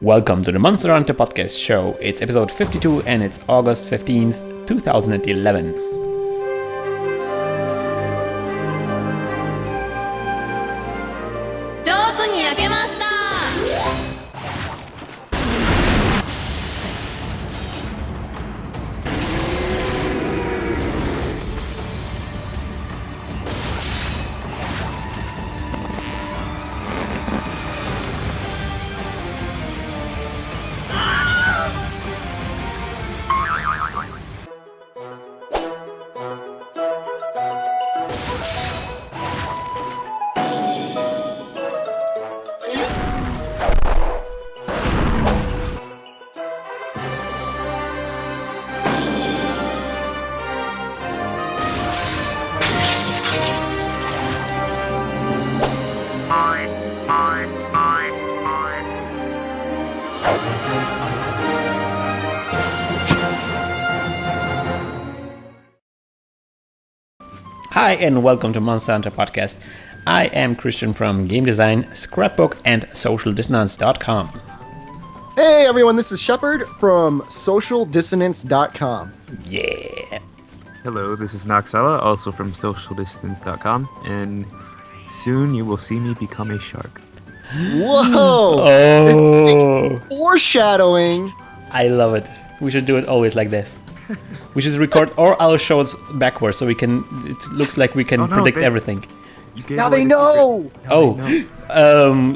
Welcome to the Monster Hunter Podcast Show. It's episode 52 and it's August 15th, 2011. Hi and welcome to Monster Hunter Podcast. I am Christian from Game Design, Scrapbook, and SocialDissonance.com. Hey everyone, this is Shepard from SocialDissonance.com. Yeah. Hello, this is Noxella, also from SocialDistance.com, and soon you will see me become a shark. Whoa! Oh, Foreshadowing! I love it. We should do it always like this. We should record all our shows backwards so we can. It looks like we can predict everything. Now they know!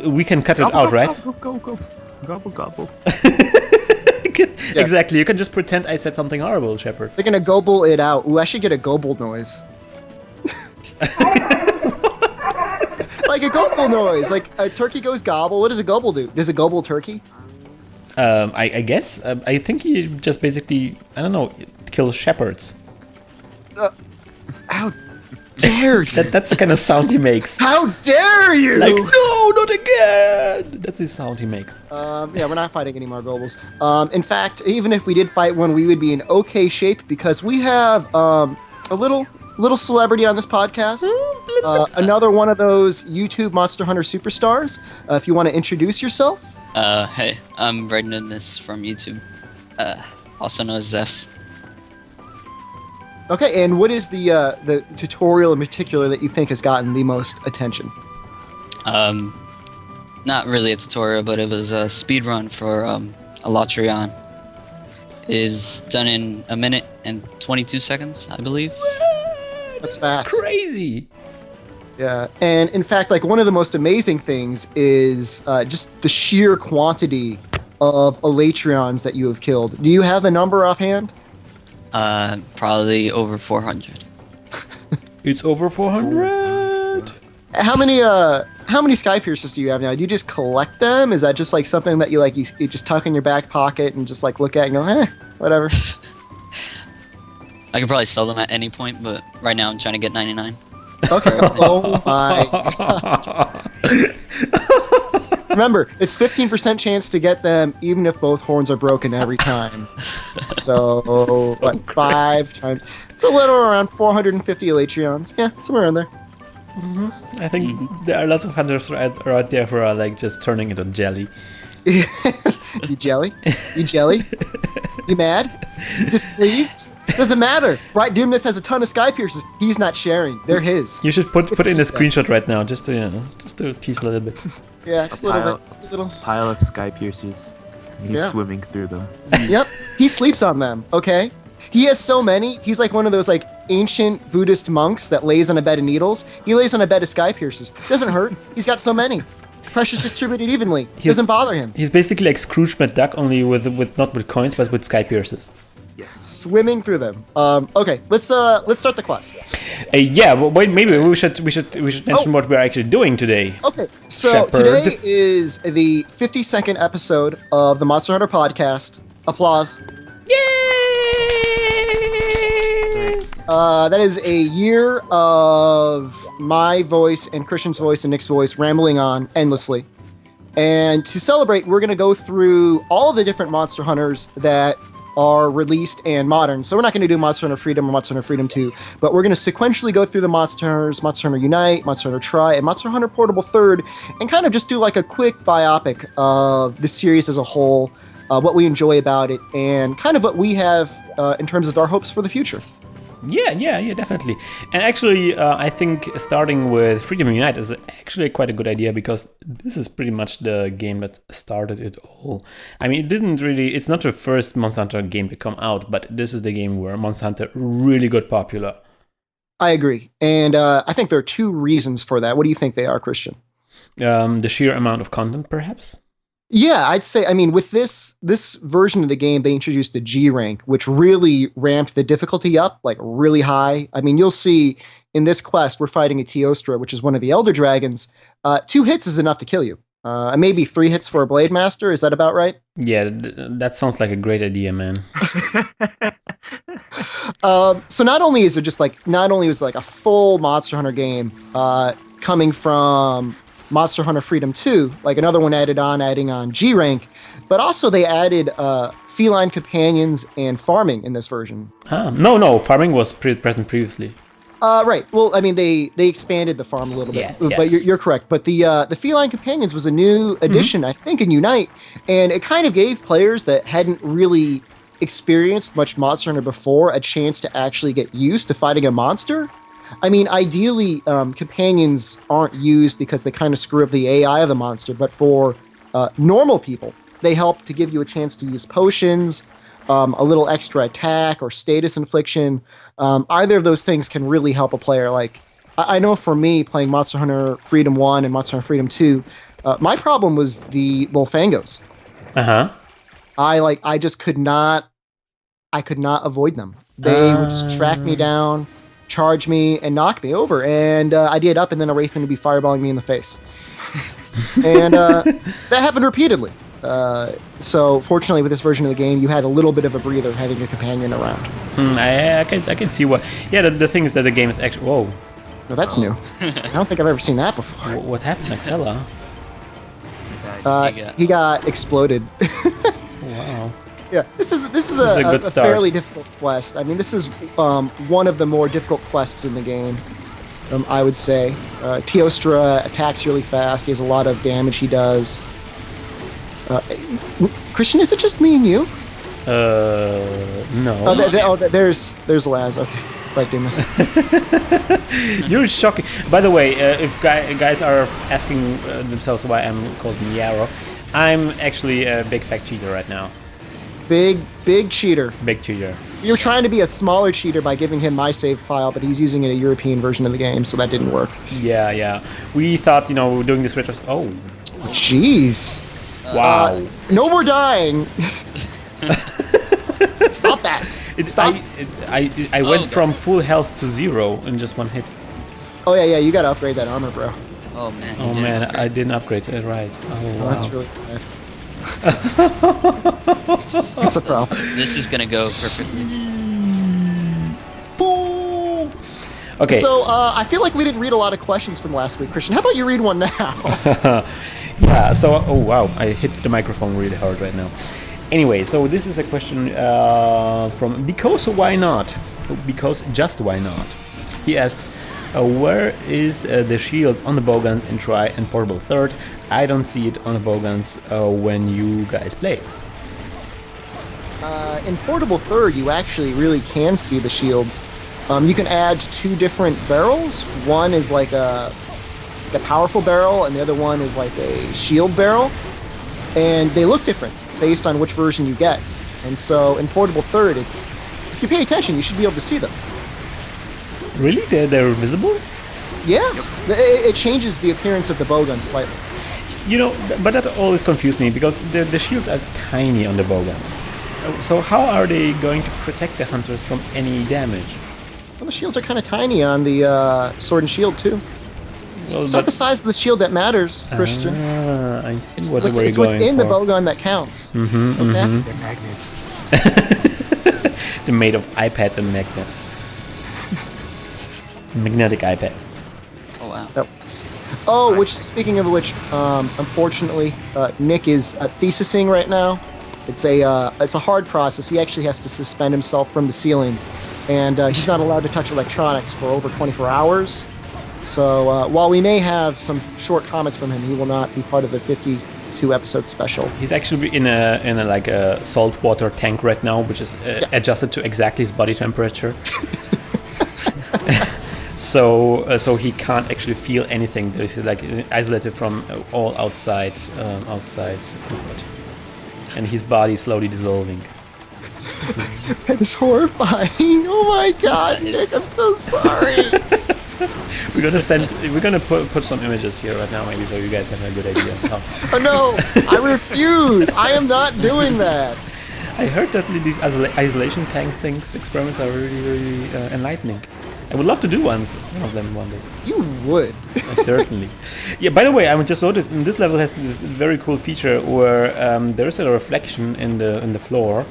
We can cut it out, right? Gobble. Exactly. You can just pretend I said something horrible, Shepard. They're gonna gobble it out. Ooh, I should get a gobble noise. Like a gobble noise. Like a turkey goes gobble. What does a gobble do? Does a gobble turkey? I guess. I think he just basically, I don't know, kill shepherds. How dare you? That's the kind of sound he makes. How dare you? Like, no, not again! That's the sound he makes. Yeah, we're not fighting any more gobles. In fact, even if we did fight one, we would be in okay shape because we have a little celebrity on this podcast. Another one of those YouTube Monster Hunter superstars. If you want to introduce yourself. Hey, I'm writing in this from YouTube, also known as Zeph. Okay, and what is the tutorial in particular that you think has gotten the most attention? Not really a tutorial, but it was a speed run for Elatrion. It's done in 1 minute and 22 seconds, I believe. That's fast. Crazy. Yeah, and in fact, like one of the most amazing things is just the sheer quantity of Elatrions that you have killed. Do you have the number offhand? Probably over 400. It's over 400. How many Sky Piercers do you have now? Do you just collect them? Is that just like something that you just tuck in your back pocket and just like look at and go, whatever? I could probably sell them at any point, but right now I'm trying to get 99. Okay. Oh my God. Remember, it's 15% chance to get them even if both horns are broken every time. So, what, 5 times? It's a little around 450 Elatrions. Yeah, somewhere in there. Mm-hmm. I think there are lots of hunters right there who are like just turning it on jelly. You jelly? You jelly? You mad? Displeased? Doesn't matter. Right, Doomness has a ton of Sky Piercers. He's not sharing. They're his. You should put in a screenshot right now, just to tease a little bit. Yeah, just a little bit. Just a little pile of sky piercers. He's swimming through them. Yep, he sleeps on them. Okay, he has so many. He's like one of those like ancient Buddhist monks that lays on a bed of needles. He lays on a bed of Sky Piercers. Doesn't hurt. He's got so many. Pressure's distributed evenly. Doesn't bother him. He's basically like Scrooge McDuck, only with not with coins, but with Sky Piercers. Yes. Swimming through them. Okay, let's start the quest. Wait, maybe we should mention what we're actually doing today. Okay, so Shepard. Today is the 52nd episode of the Monster Hunter Podcast. Applause. Yay! That is a year of my voice and Christian's voice and Nick's voice rambling on endlessly. And to celebrate, we're going to go through all of the different Monster Hunters that are released and modern. So we're not going to do Monster Hunter Freedom or Monster Hunter Freedom 2, but we're going to sequentially go through the Monster Hunters, Monster Hunter Unite, Monster Hunter Tri, and Monster Hunter Portable Third, and kind of just do like a quick biopic of the series as a whole, what we enjoy about it, and kind of what we have in terms of our hopes for the future. Yeah, definitely. And actually, I think starting with Freedom Unite is actually quite a good idea because this is pretty much the game that started it all. I mean, it's not the first Monster Hunter game to come out, but this is the game where Monster Hunter really got popular. I agree. And I think there are two reasons for that. What do you think they are, Christian? The sheer amount of content, perhaps? Yeah, I'd say, I mean, with this version of the game, they introduced the G rank, which really ramped the difficulty up, like really high. I mean, you'll see in this quest, we're fighting a Teostra, which is one of the Elder Dragons. 2 hits is enough to kill you. Maybe 3 hits for a Blade Master. Is that about right? Yeah, that sounds like a great idea, man. So not only was it like a full Monster Hunter game coming from Monster Hunter Freedom 2, like another one adding on G rank, but also they added feline companions and farming in this version. No, farming was present previously. Right. Well, I mean, they expanded the farm a little bit, Yeah. but you're correct. But the feline companions was a new addition, I think, in Unite, and it kind of gave players that hadn't really experienced much Monster Hunter before a chance to actually get used to fighting a monster. I mean, ideally, companions aren't used because they kind of screw up the AI of the monster, but for normal people, they help to give you a chance to use potions, a little extra attack, or status infliction. Either of those things can really help a player. Like, I know for me, playing Monster Hunter Freedom 1 and Monster Hunter Freedom 2, my problem was the Volfangos. Uh-huh. I just could not avoid them. They would just track me down, charge me, and knock me over. And I'd get up, and then a Wraithman would be fireballing me in the face. And that happened repeatedly. So fortunately, with this version of the game, you had a little bit of a breather having your companion around. I can see what... Yeah, the thing is that the game is actually... Whoa. No, that's new. I don't think I've ever seen that before. What happened, Axella? He got exploded. Wow. Yeah, this is a good a start. fairly difficult quest. I mean, this is one of the more difficult quests in the game, I would say. Teostra attacks really fast. He has a lot of damage he does. Christian, is it just me and you? No. There's Laz. Okay, right, Dimas. You're shocking. By the way, if guys are asking themselves why I'm called Miaro, I'm actually a big fat cheater right now. Big cheater. Big cheater. You're trying to be a smaller cheater by giving him my save file, but he's using a European version of the game, so that didn't work. Yeah. We thought, doing this retro... Oh. Jeez. Wow. No more dying. Stop that. Stop. I went from full health to 0 in just one hit. Oh, yeah, you gotta upgrade that armor, bro. Oh man. Oh man, I didn't upgrade it right. Oh, wow. That's really bad. That's a problem. This is gonna go perfectly. Okay. So, I feel like we didn't read a lot of questions from last week, Christian. How about you read one now? Yeah, so, oh wow, I hit the microphone really hard right now. Anyway, so this is a question from Because Why Not? Because Just Why Not? He asks, where is the shield on the bowguns in Tri and Portable Third? I don't see it on the bowguns when you guys play. In Portable Third, you actually really can see the shields. You can add 2 different barrels. One is like a powerful barrel, and the other one is like a shield barrel. And they look different based on which version you get. And so in Portable Third, if you pay attention, you should be able to see them. Really? They're visible? Yeah. It changes the appearance of the bowgun slightly. But that always confused me because the shields are tiny on the bowguns. So how are they going to protect the hunters from any damage? Well, the shields are kind of tiny on the Sword and Shield too. Well, It's not the size of the shield that matters, Christian. I see It's what we're what's going in the for. bowgun that counts. Mm-hmm, Okay? mm-hmm. They're magnets. They're made of iPads and magnets. Magnetic iPads. Oh wow. That works. Oh, speaking of which, unfortunately, Nick is thesising right now. It's a hard process. He actually has to suspend himself from the ceiling, and he's not allowed to touch electronics for over 24 hours. So while we may have some short comments from him, he will not be part of the 52 episode special. He's actually in a like a saltwater tank right now, which is adjusted to exactly his body temperature. So he can't actually feel anything. He's like isolated from all outside input, and his body is slowly dissolving. It's horrifying. Oh my God, Nick, I'm so sorry. We're gonna put some images here right now, maybe, so you guys have a good idea. Oh no, I refuse. I am not doing that. I heard that these isolation tank experiments are really, really enlightening. I would love to do one of them one day. You would. Certainly. Yeah, by the way, I just noticed this level has this very cool feature where there is a reflection in the floor,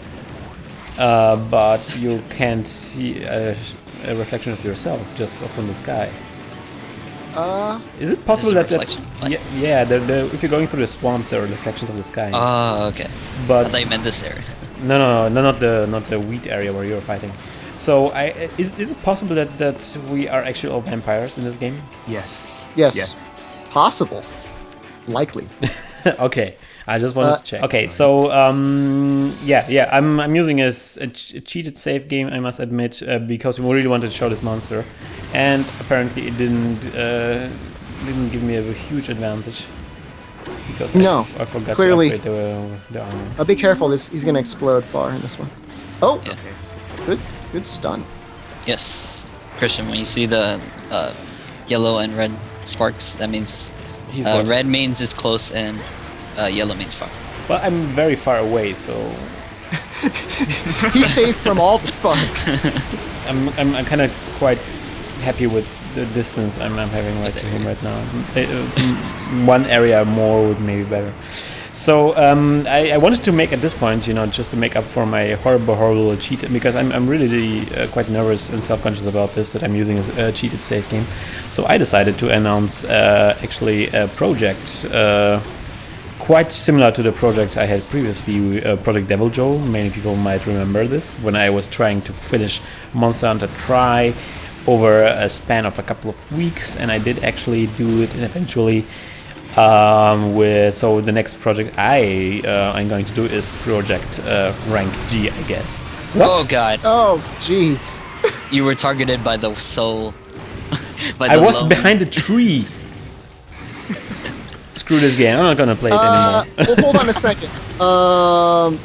but you can't see a reflection of yourself just from the sky. Is it possible that if you're going through the swamps, there are reflections of the sky? Oh, okay. But I thought you meant this area. No, not the wheat area where you're fighting. So, is it possible that we are actually all vampires in this game? Yes. Yes. Possible. Likely. Okay, I just wanted to check. Okay, so I'm using a cheated save game, I must admit, because we really wanted to show this monster, and apparently it didn't give me a huge advantage. Because I forgot clearly, to upgrade the armor. Be careful. He's gonna explode far in this one. Oh, Yeah. Good stun. Yes. Christian, when you see the yellow and red sparks, that means red means it's close and yellow means far. Well, I'm very far away, so He's safe from all the sparks. I'm kind of quite happy with the distance I'm having to him right now. One area more would maybe better. So I wanted to make at this point, just to make up for my horrible cheat, because I'm really quite nervous and self-conscious about this, that I'm using a cheated save game. So I decided to announce actually a project quite similar to the project I had previously, Project Devil Joel. Many people might remember this, when I was trying to finish Monster Hunter Tri over a span of a couple of weeks, and I did actually do it eventually. So the next project I'm going to do is Project Rank G, I guess. What? Oh god. Oh, jeez. You were targeted by the soul. I was behind a tree. Screw this game. I'm not gonna play it anymore. Well, hold on a second.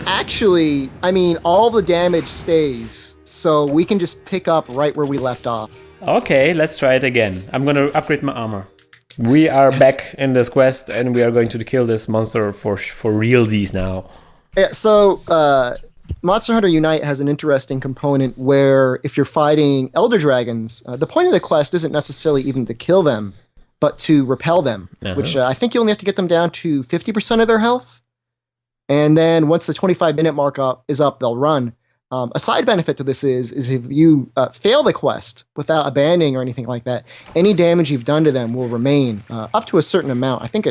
Actually, I mean, all the damage stays, so we can just pick up right where we left off. Okay, let's try it again. I'm gonna upgrade my armor. We are back in this quest, and we are going to kill this monster for realsies now. Yeah, so Monster Hunter Unite has an interesting component where if you're fighting Elder Dragons, the point of the quest isn't necessarily even to kill them, but to repel them, which I think you only have to get them down to 50% of their health. And then once the 25-minute mark is up, they'll run. A side benefit to this is if you fail the quest without abandoning or anything like that, any damage you've done to them will remain up to a certain amount. I think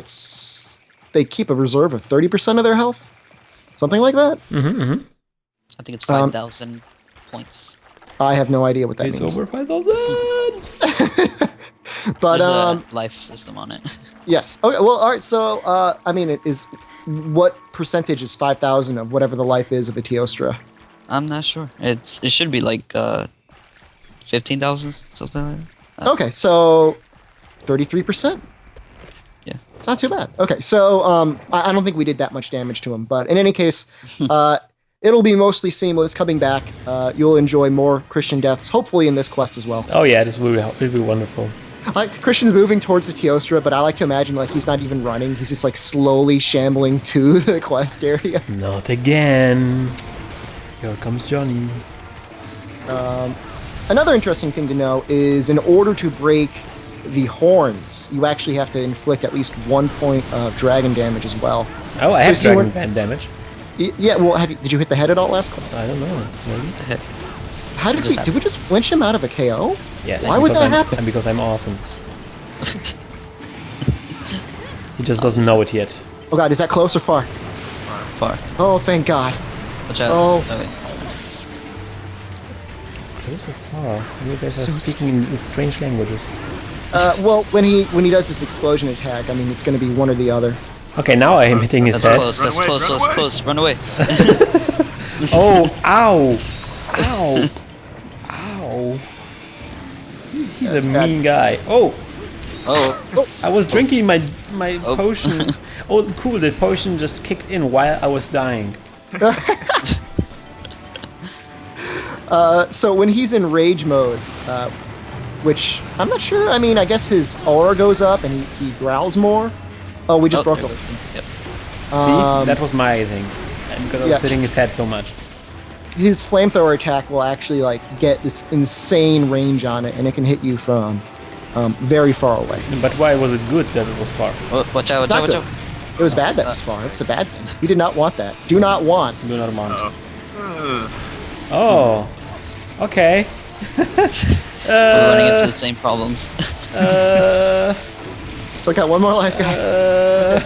they keep a reserve of 30% of their health, something like that. I think it's 5,000 points. I have no idea what that means. It's over 5,000. But there's a life system on it. Yes. Okay. Well, all right. So I mean, what percentage is 5,000 of whatever the life is of a Teostra? I'm not sure. It should be like 15,000, something like that. Okay, so 33%. Yeah, it's not too bad. Okay, so I don't think we did that much damage to him, but in any case, it'll be mostly seamless coming back. You'll enjoy more Christian deaths, hopefully in this quest as well. Oh yeah, this will be wonderful. Christian's moving towards the Teostra, but I like to imagine like he's not even running. He's just like slowly shambling to the quest area. Not again. Here comes Johnny. Another interesting thing to know is in order to break the horns, you actually have to inflict at least 1 point of dragon damage as well. Oh, I have dragon damage. Yeah, well, did you hit the head at all last quest? I don't know. Maybe. The head. How did we just flinch him out of a KO? Yes. Why would that happen? Because I'm awesome. He just doesn't know it yet. Oh god, is that close or far? far. Oh, thank God. Watch out. Oh. Wait. Close or far? You guys So are speaking in strange languages. Well, when he does this explosion attack, I mean, it's going to be one or the other. Okay, now I am hitting his That's head. close. Run That's away, close. run That's away. close. Run away. Oh, ow! Ow! Ow! He's a That's bad. mean guy. Oh! Oh. I was drinking my Oh. potion. Oh, cool! The potion just kicked in while I was dying. So when he's in rage mode, which I'm not sure. I mean, I guess his aura goes up and he growls more. Oh, we just broke there him. it is. Yep. See, that was my thing, and because I was yeah. hitting his head so much. His flamethrower attack will actually like get this insane range on it, and it can hit you from very far away. But why was it good that it was far? Oh, watch out! It's Watch out! not Watch good. out! It was bad that was far. It's a bad thing. We did not want that. Do not want. Do not want. Uh, Oh, okay. We're running into the same problems. Still got one more life, guys.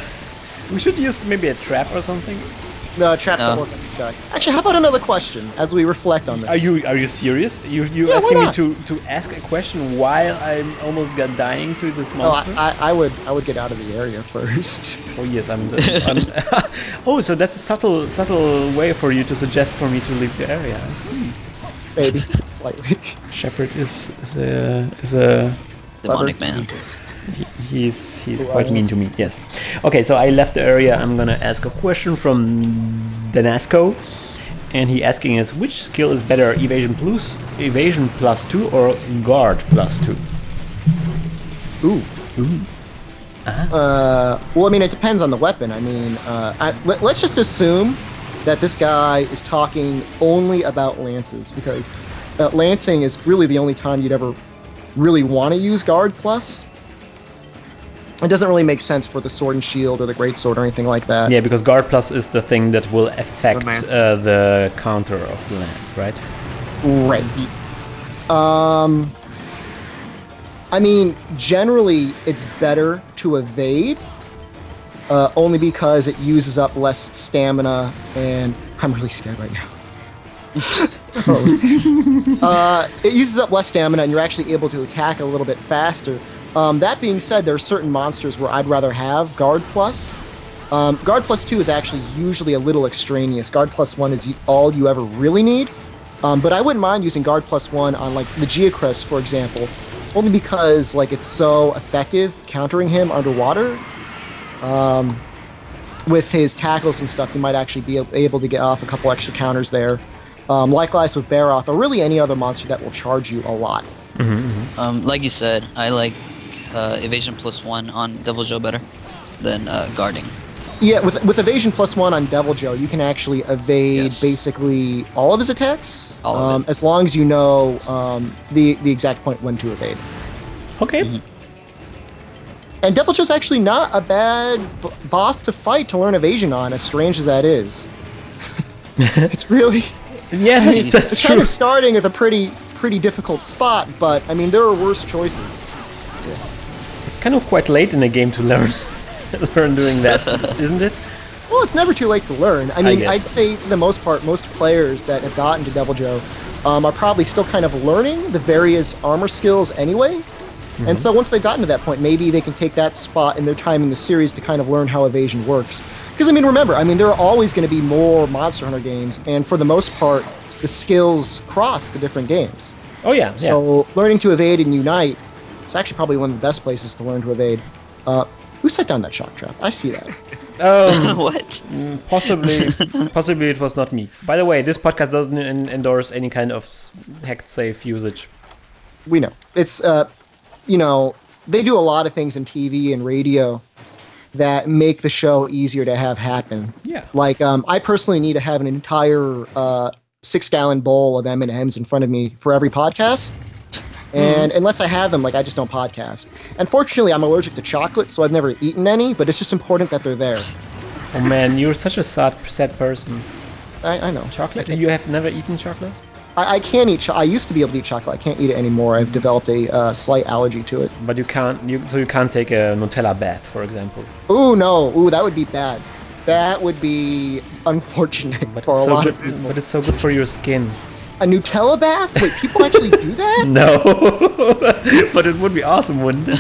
We should use maybe a trap or something. No, traps No. don't work on this guy. Actually, how about another question as we reflect on this? Are you serious? You Yeah, asking why me not? to ask a question while I'm almost got dying to this No, monster? I would get out of the area first. Oh yes, I'm. Oh, so that's a subtle way for you to suggest for me to leave the area. I see. Maybe slightly. Shepard is a Demonic man. he's quite mean to me. Yes. Okay, so I left the area. I'm gonna ask a question from Danasco, and he asking us which skill is better, evasion plus 2, or guard plus 2. Ooh. Ooh. Well, I mean, it depends on the weapon. I mean, let's just assume that this guy is talking only about lances, because lancing is really the only time you'd ever really want to use guard plus. It doesn't really make sense for the sword and shield or the great sword or anything like that. Yeah, because guard plus is the thing that will affect lance. the counter of the lance, right? Right. I mean, generally, it's better to evade, only because it uses up less stamina, and I'm really scared right now. It uses up less stamina, and you're actually able to attack a little bit faster. That being said, there are certain monsters where I'd rather have Guard Plus. Guard Plus 2 is actually usually a little extraneous. Guard Plus 1 is all you ever really need. But I wouldn't mind using Guard Plus 1 on like the Geocrest, for example, only because like it's so effective countering him underwater. With his tackles and stuff, you might actually be able to get off a couple extra counters there. Likewise with Baroth, or really any other monster that will charge you a lot. Like you said, I like evasion plus 1 on Devil Joe better than guarding. Yeah, with evasion plus 1 on Devil Joe, you can actually evade Yes. basically all of his attacks, All of it. as long as you know the exact point when to evade. Okay. And Devil Joe's actually not a bad boss to fight to learn evasion on, as strange as that is. It's really Yeah, that's it's true. kind of starting at a pretty difficult spot, but I mean there are worse choices. It's kind of quite late in the game to learn doing that, isn't it? Well, it's never too late to learn. I mean, guess I'd so. say for the most part, most players that have gotten to Devil Joe are probably still kind of learning the various armor skills anyway. And so once they've gotten to that point, maybe they can take that spot in their time in the series to kind of learn how evasion works. Because, I mean, remember, there are always going to be more Monster Hunter games, and for the most part, the skills cross the different games. Oh yeah. So learning to evade and unite is actually probably one of the best places to learn to evade. Who set down that shock trap? I see that. What? Possibly it was not me. By the way, this podcast doesn't endorse any kind of hacked safe usage. We know. It's, they do a lot of things in TV and radio that make the show easier to have happen. Yeah. Like, I personally need to have an entire 6-gallon bowl of M&Ms in front of me for every podcast. And unless I have them, I just don't podcast. Unfortunately, I'm allergic to chocolate, so I've never eaten any, but it's just important that they're there. Oh man, you're such a sad person. I know. Chocolate? You have never eaten chocolate? I can't eat I used to be able to eat chocolate. I can't eat it anymore. I've developed a slight allergy to it. But you can't. So you can't take a Nutella bath, for example. Ooh, no. Ooh, that would be bad. That would be unfortunate But for it's a so lot good. of people. But it's so good for your skin. A Nutella bath? Wait, people actually do that? No, but it would be awesome, wouldn't it?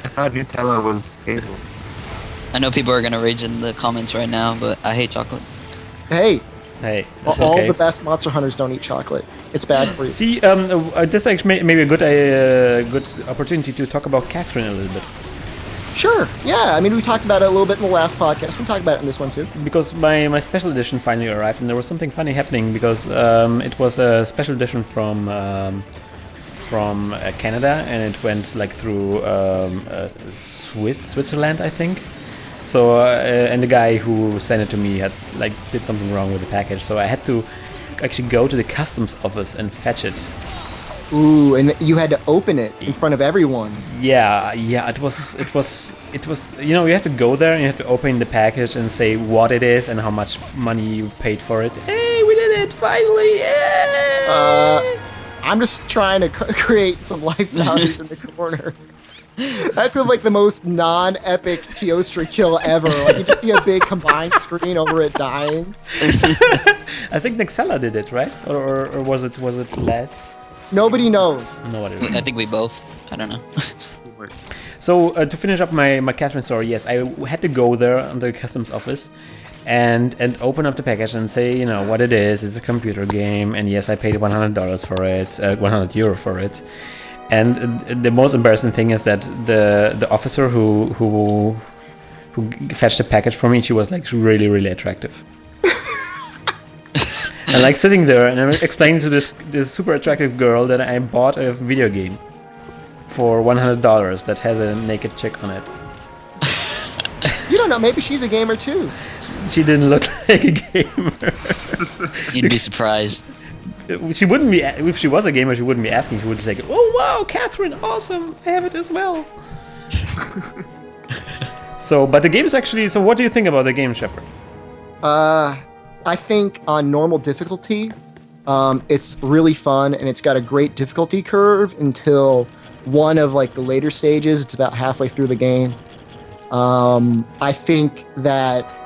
I thought Nutella was hazel. I know people are gonna rage in the comments right now, but I hate chocolate. Hey, Hey, all okay. the best Monster Hunters don't eat chocolate. It's bad for you. See, this actually may be a good opportunity to talk about Catherine a little bit. Sure, yeah. I mean, we talked about it a little bit in the last podcast. We talked about it in this one too. Because my special edition finally arrived, and there was something funny happening because it was a special edition from Canada, and it went like through Switzerland, I think. So and the guy who sent it to me had did something wrong with the package, so I had to actually go to the customs office and fetch it. Ooh, and you had to open it in front of everyone. Yeah, it was. You know, you have to go there and you have to open the package and say what it is and how much money you paid for it. Hey, we did it finally! Yay! I'm just trying to create some life values in the corner. That's like the most non-epic Teostra kill ever. Like you just see a big combined screen over it dying. I think Nexella did it, right? Or was it Les? Nobody knows. Nobody. I think we both. I don't know. So to finish up my Catherine story, yes, I had to go there on the customs office and open up the package and say, you know, what it is. It's a computer game, and yes, I paid $100 for it, €100 for it. And the most embarrassing thing is that the officer who fetched the package for me, she was like really, really attractive. And like sitting there and I'm explaining to this super attractive girl that I bought a video game for $100 that has a naked chick on it. You don't know. Maybe she's a gamer too. She didn't look like a gamer. You'd be surprised. She wouldn't be. If she was a gamer, she wouldn't be asking. She would say, "Oh wow, Catherine, awesome! I have it as well." So, but the game is actually. So, what do you think about the game, Shepard? I think on normal difficulty, it's really fun and it's got a great difficulty curve until one of like the later stages. It's about halfway through the game. I think that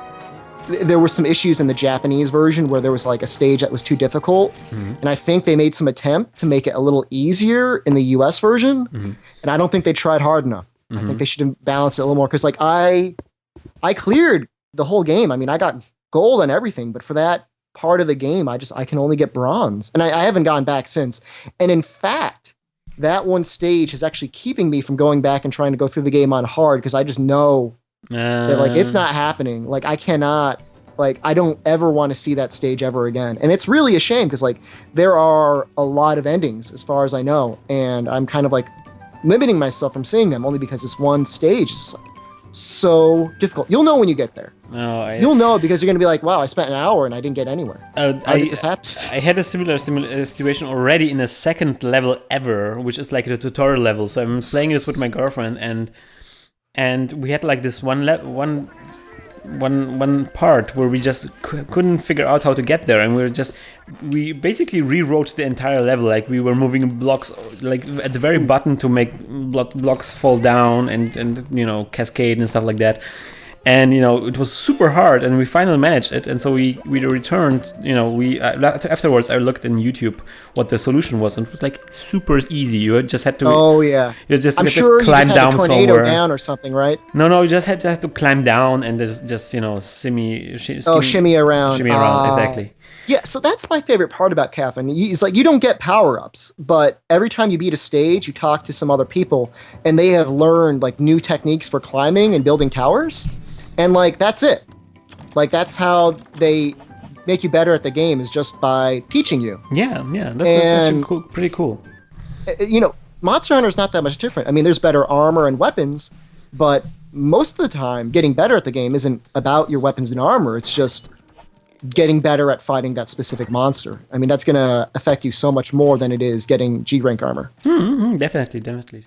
there were some issues in the Japanese version where there was like a stage that was too difficult. And I think they made some attempt to make it a little easier in the US version. And I don't think they tried hard enough. I think they should have balanced it a little more. Cause like I cleared the whole game. I mean, I got gold and everything, but for that part of the game, I can only get bronze. And I haven't gone back since. And in fact, that one stage is actually keeping me from going back and trying to go through the game on hard. Cause I just know that like it's not happening. Like I cannot, like I don't ever want to see that stage ever again. And it's really a shame because like there are a lot of endings as far as I know, and I'm kind of like limiting myself from seeing them only because this one stage is like so difficult. You'll know when you get there. You'll know because you're gonna be like, wow, I spent an hour and I didn't get anywhere. How did this happen? I had a similar situation already in a second level ever, which is like the tutorial level. So I'm playing this with my girlfriend, and we had like this one part where we just couldn't figure out how to get there, and we basically rewrote the entire level. Like we were moving blocks like at the very bottom to make blocks fall down and you know cascade and stuff like that. And you know it was super hard, and we finally managed it. And so we returned. You know afterwards I looked in YouTube what the solution was, and it was like super easy. You just had to. Oh yeah. You just I'm had sure to you climb just had down a tornado somewhere. down or something, right? No, you just had to climb down and just you know shimmy around. Exactly. Yeah, so that's my favorite part about Catherine. It's like you don't get power-ups, but every time you beat a stage, you talk to some other people, and they have learned like new techniques for climbing and building towers, and like that's it. Like that's how they make you better at the game is just by teaching you. Yeah, that's cool, pretty cool. You know, Monster Hunter is not that much different. I mean, there's better armor and weapons, but most of the time, getting better at the game isn't about your weapons and armor. It's just getting better at fighting that specific monster. I mean, that's going to affect you so much more than it is getting G rank armor. Definitely.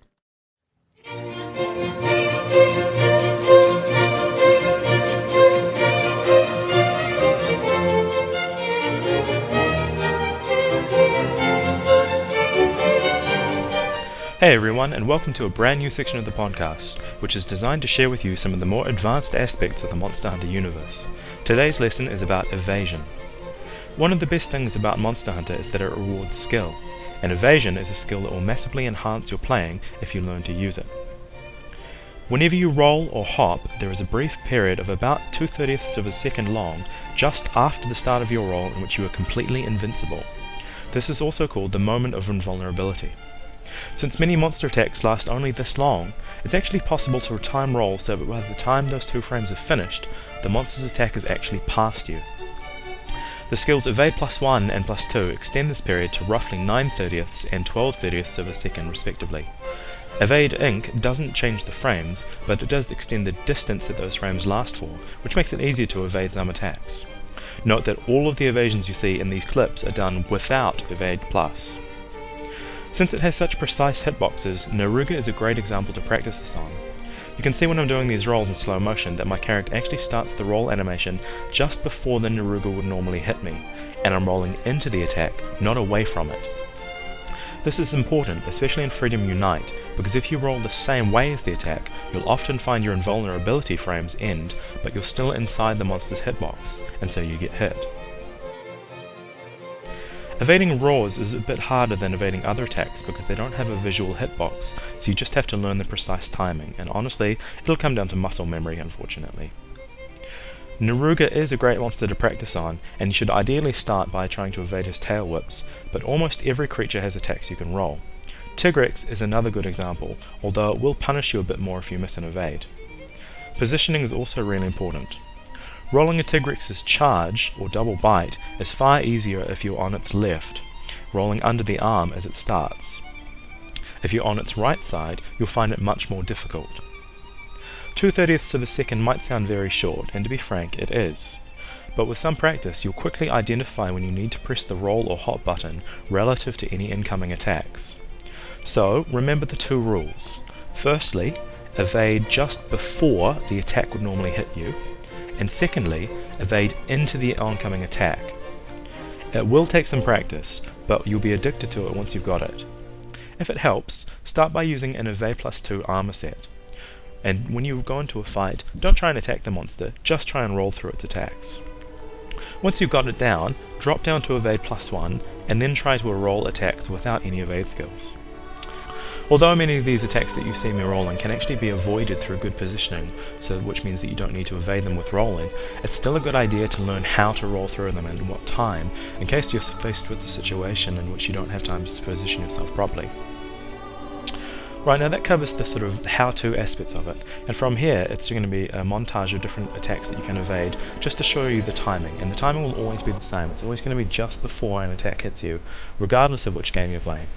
Hey everyone, and welcome to a brand new section of the podcast, which is designed to share with you some of the more advanced aspects of the Monster Hunter universe. Today's lesson is about evasion. One of the best things about Monster Hunter is that it rewards skill, and evasion is a skill that will massively enhance your playing if you learn to use it. Whenever you roll or hop, there is a brief period of about 2/30ths of a second long just after the start of your roll in which you are completely invincible. This is also called the moment of invulnerability. Since many monster attacks last only this long, it's actually possible to time roll so that by the time those 2 frames are finished, the monster's attack is actually past you. The skills Evade +1 and +2 extend this period to roughly 9/30ths and 12/30ths of a second respectively. Evade Inc. doesn't change the frames, but it does extend the distance that those frames last for, which makes it easier to evade some attacks. Note that all of the evasions you see in these clips are done without Evade Plus. Since it has such precise hitboxes, Naruga is a great example to practice this on. You can see when I'm doing these rolls in slow motion that my character actually starts the roll animation just before the Naruga would normally hit me, and I'm rolling into the attack, not away from it. This is important, especially in Freedom Unite, because if you roll the same way as the attack, you'll often find your invulnerability frames end, but you're still inside the monster's hitbox, and so you get hit. Evading roars is a bit harder than evading other attacks because they don't have a visual hitbox, so you just have to learn the precise timing, and honestly, it'll come down to muscle memory unfortunately. Naruga is a great monster to practice on, and you should ideally start by trying to evade his tail whips, but almost every creature has attacks you can roll. Tigrex is another good example, although it will punish you a bit more if you miss an evade. Positioning is also really important. Rolling a Tigrex's charge, or double bite, is far easier if you're on its left, rolling under the arm as it starts. If you're on its right side, you'll find it much more difficult. 2/30ths of a second might sound very short, and to be frank, it is. But with some practice, you'll quickly identify when you need to press the roll or hop button relative to any incoming attacks. So, remember the 2 rules. Firstly, evade just before the attack would normally hit you, and secondly, evade into the oncoming attack. It will take some practice, but you'll be addicted to it once you've got it. If it helps, start by using an Evade +2 armor set. And when you go into a fight, don't try and attack the monster, just try and roll through its attacks. Once you've got it down, drop down to Evade +1, and then try to roll attacks without any evade skills. Although many of these attacks that you see me rolling can actually be avoided through good positioning, which means that you don't need to evade them with rolling, it's still a good idea to learn how to roll through them and in what time, in case you're faced with a situation in which you don't have time to position yourself properly. Right, now that covers the sort of how-to aspects of it, and from here it's going to be a montage of different attacks that you can evade, just to show you the timing, and the timing will always be the same. It's always going to be just before an attack hits you, regardless of which game you're playing.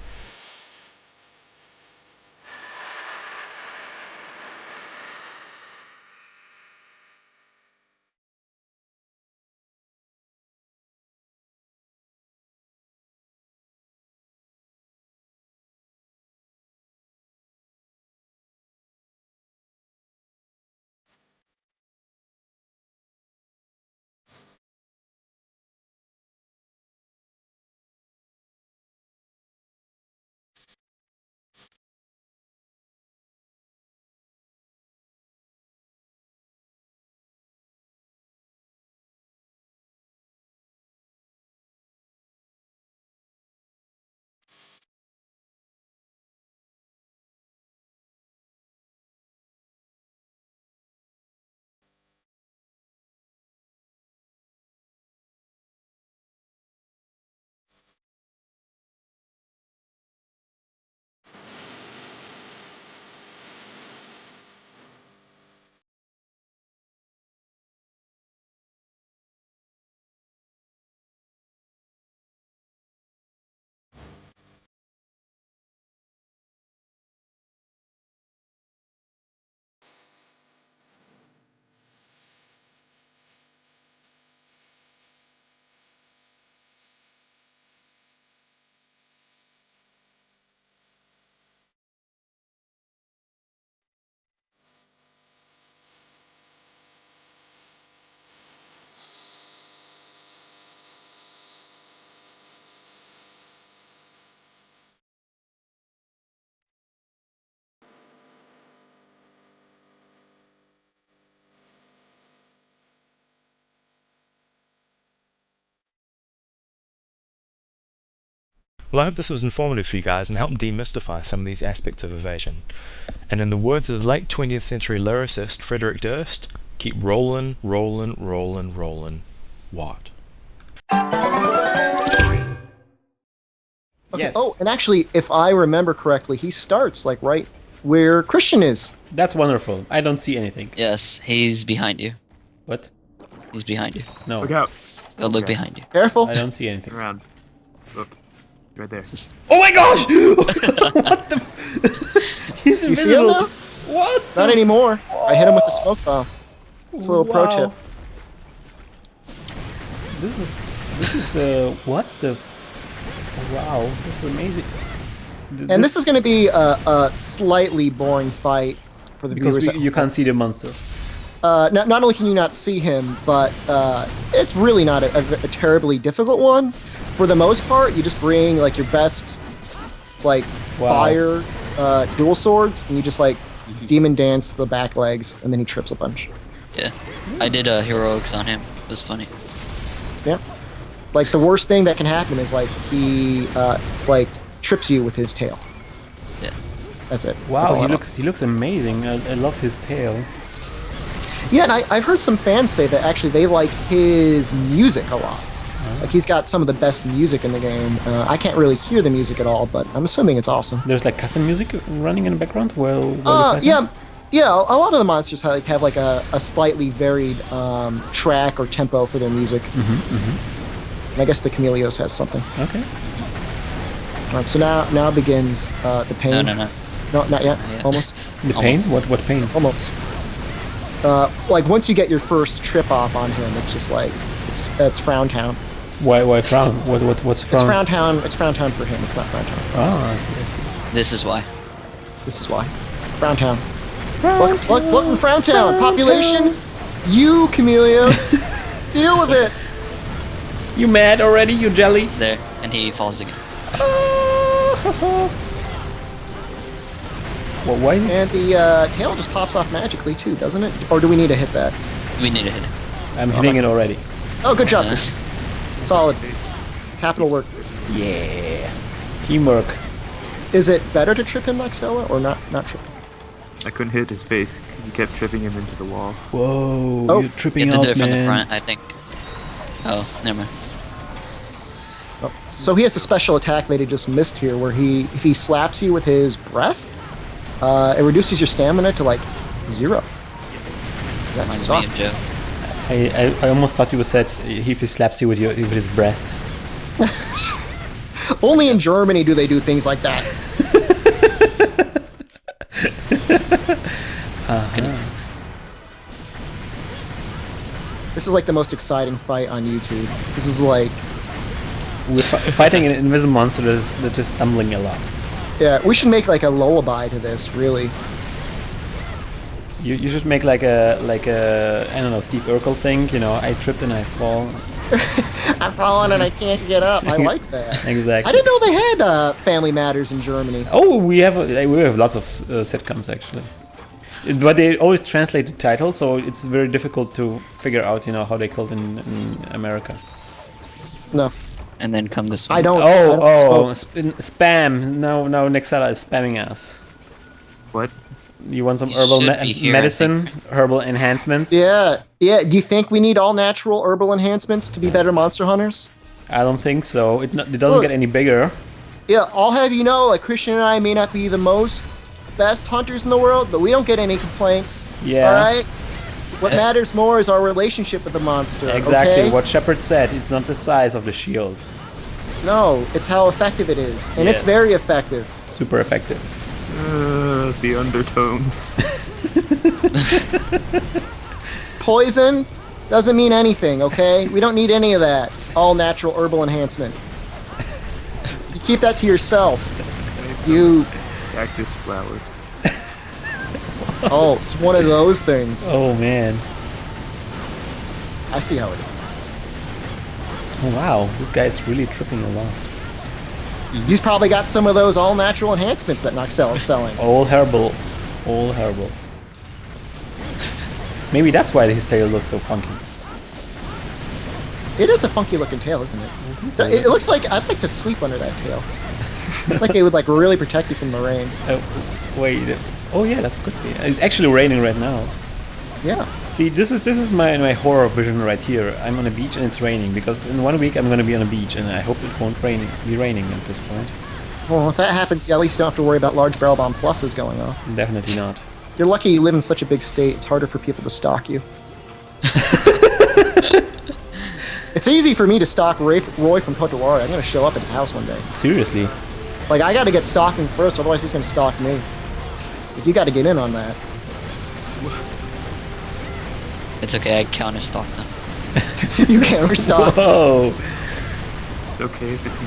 Well, I hope this was informative for you guys and helped demystify some of these aspects of evasion. And in the words of the late 20th century lyricist Frederick Durst, keep rollin', rollin', rollin', rollin'. What? Okay. Yes. Oh, and actually, if I remember correctly, he starts like right where Christian is. That's wonderful. I don't see anything. Yes, he's behind you. What? He's behind you. No, Look out. Go look Okay. behind you. Careful. I don't see anything. Around. Look. Right there. Just Oh my gosh! What the? He's You see him invisible. now? What? Not anymore. I hit him with the smoke bomb. It's a little pro tip. This is what the? Wow, this is amazing. And this is going to be a slightly boring fight for the because viewers. you can't see the monster. Not only can you not see him, but it's really not a terribly difficult one. For the most part, you just bring like your best, like Wow. fire dual swords, and you just like demon dance the back legs, and then he trips a bunch. yeah. I did heroics on him. It was funny. Yeah. Like the worst thing that can happen is like he like trips you with his tail. Yeah. That's it. That's all Wow, I know. he looks amazing. I love his tail. Yeah, and I've heard some fans say that actually they like his music a lot. Like he's got some of the best music in the game. I can't really hear the music at all, but I'm assuming it's awesome. There's like custom music running in the background while you're fighting? Yeah. A lot of the monsters have like a slightly varied track or tempo for their music. And I guess the Chameleios has something. Okay. All right, so now begins the pain. No. No, not yet. Not yet. Almost. The pain? Almost. What pain? Almost. Like once you get your first trip off on him, it's just like it's Frown Town. Why frown? What's frown? It's Frown Town. It's Frown Town for him. It's not Frown Town. For us. Oh, I see. This is why. This is why. Frown Town. Welcome to Frown Town. Population, you Chameleios, deal with it. You mad already? You jelly? There. And he falls again. Well, why is it? And the tail just pops off magically too, doesn't it? Or do we need to hit that? We need to hit him. I'm hitting it already. Oh, good job, Chris. Solid. Capital work. Yeah. Teamwork. Is it better to trip him, Noxella, or not trip him? I couldn't hit his face because he kept tripping him into the wall. Whoa, Oh. you're tripping You have out, to do it from the man. front, I think. Oh, never mind. Oh. So he has a special attack that he just missed here, where if he slaps you with his breath, it reduces your stamina to like 0. That Reminds me of sucks. Joe. I almost thought you said if he slaps you with his breast. Only in Germany do they do things like that. Couldn't- This is like the most exciting fight on YouTube. This is like, We're fighting an invisible monster that's just stumbling a lot. yeah, we should make like a lullaby to this, really. You should make like a I don't know, Steve Urkel thing. You know, I tripped and I fall. I'm falling and I can't get up. I like that. Exactly. I didn't know they had Family Matters in Germany. Oh, we have lots of sitcoms actually, but they always translate the title, so it's very difficult to figure out, you know, how they called in America. No, And then come this way. I don't. Spam! No, Nexala is spamming us. What? You want some You herbal should be here, I medicine, herbal enhancements? Yeah. Do you think we need all natural herbal enhancements to be better monster hunters? I don't think so. It doesn't Look. get any bigger. Yeah, I'll have you know, like Christian and I may not be the best hunters in the world, but we don't get any complaints. Yeah. All right. What matters more is our relationship with the monster. Exactly Okay? what Shepard said. It's not the size of the shield. No, it's how effective it is, and it's Yes. very effective. Super effective. The undertones. Poison doesn't mean anything. Okay, we don't need any of that. All natural herbal enhancement. You keep that to yourself. You. Cactus flower. Oh, it's one of those things. Oh man. I see how it is. Oh, wow, this guy's really tripping a lot. He's probably got some of those all natural enhancements that Noxella is selling. All herbal. All herbal. Maybe that's why his tail looks so funky. It is a funky looking tail, isn't it? It looks like I'd like to sleep under that tail. It's like it would like really protect you from the rain. Oh, wait. Oh yeah, that could be. It's actually raining right now. Yeah. See, this is my horror vision right here. I'm on a beach and it's raining because in 1 week I'm gonna be on a beach and I hope it won't be raining at this point. Well, if that happens, at least you don't have to worry about large barrel bomb pluses going off. Definitely not. You're lucky you live in such a big state. It's harder for people to stalk you. It's easy for me to stalk Roy from Potawari. I'm gonna show up at his house one day. Seriously. Like, I gotta get stalking first, otherwise he's gonna stalk me. Like, you gotta get in on that. It's okay, I counter-stalk them. You can't overstalk. Whoa. It's okay if it's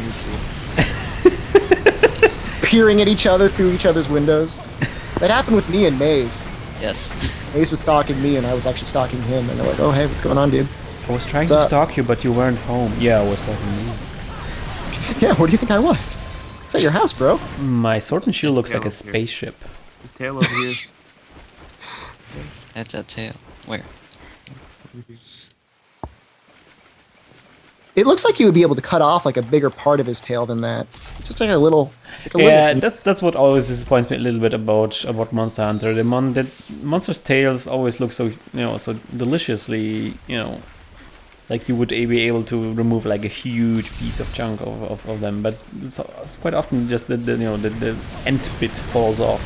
mutual. Peering at each other through each other's windows. That happened with me and Maze. Yes. Maze was stalking me and I was actually stalking him, and they're like, oh hey, what's going on, dude? I was trying to stalk you, but you weren't home. Yeah, I was stalking you. Yeah, where do you think I was? It's at your house, bro. My sword and shield looks like a spaceship. His tail over here. That's a tail. Where? It looks like you would be able to cut off like a bigger part of his tail than that. It's just like a little. Yeah, that's what always disappoints me a little bit about Monster Hunter. The monster's tails always look so so deliciously like you would be able to remove like a huge piece of chunk of them, but it's quite often just the end bit falls off.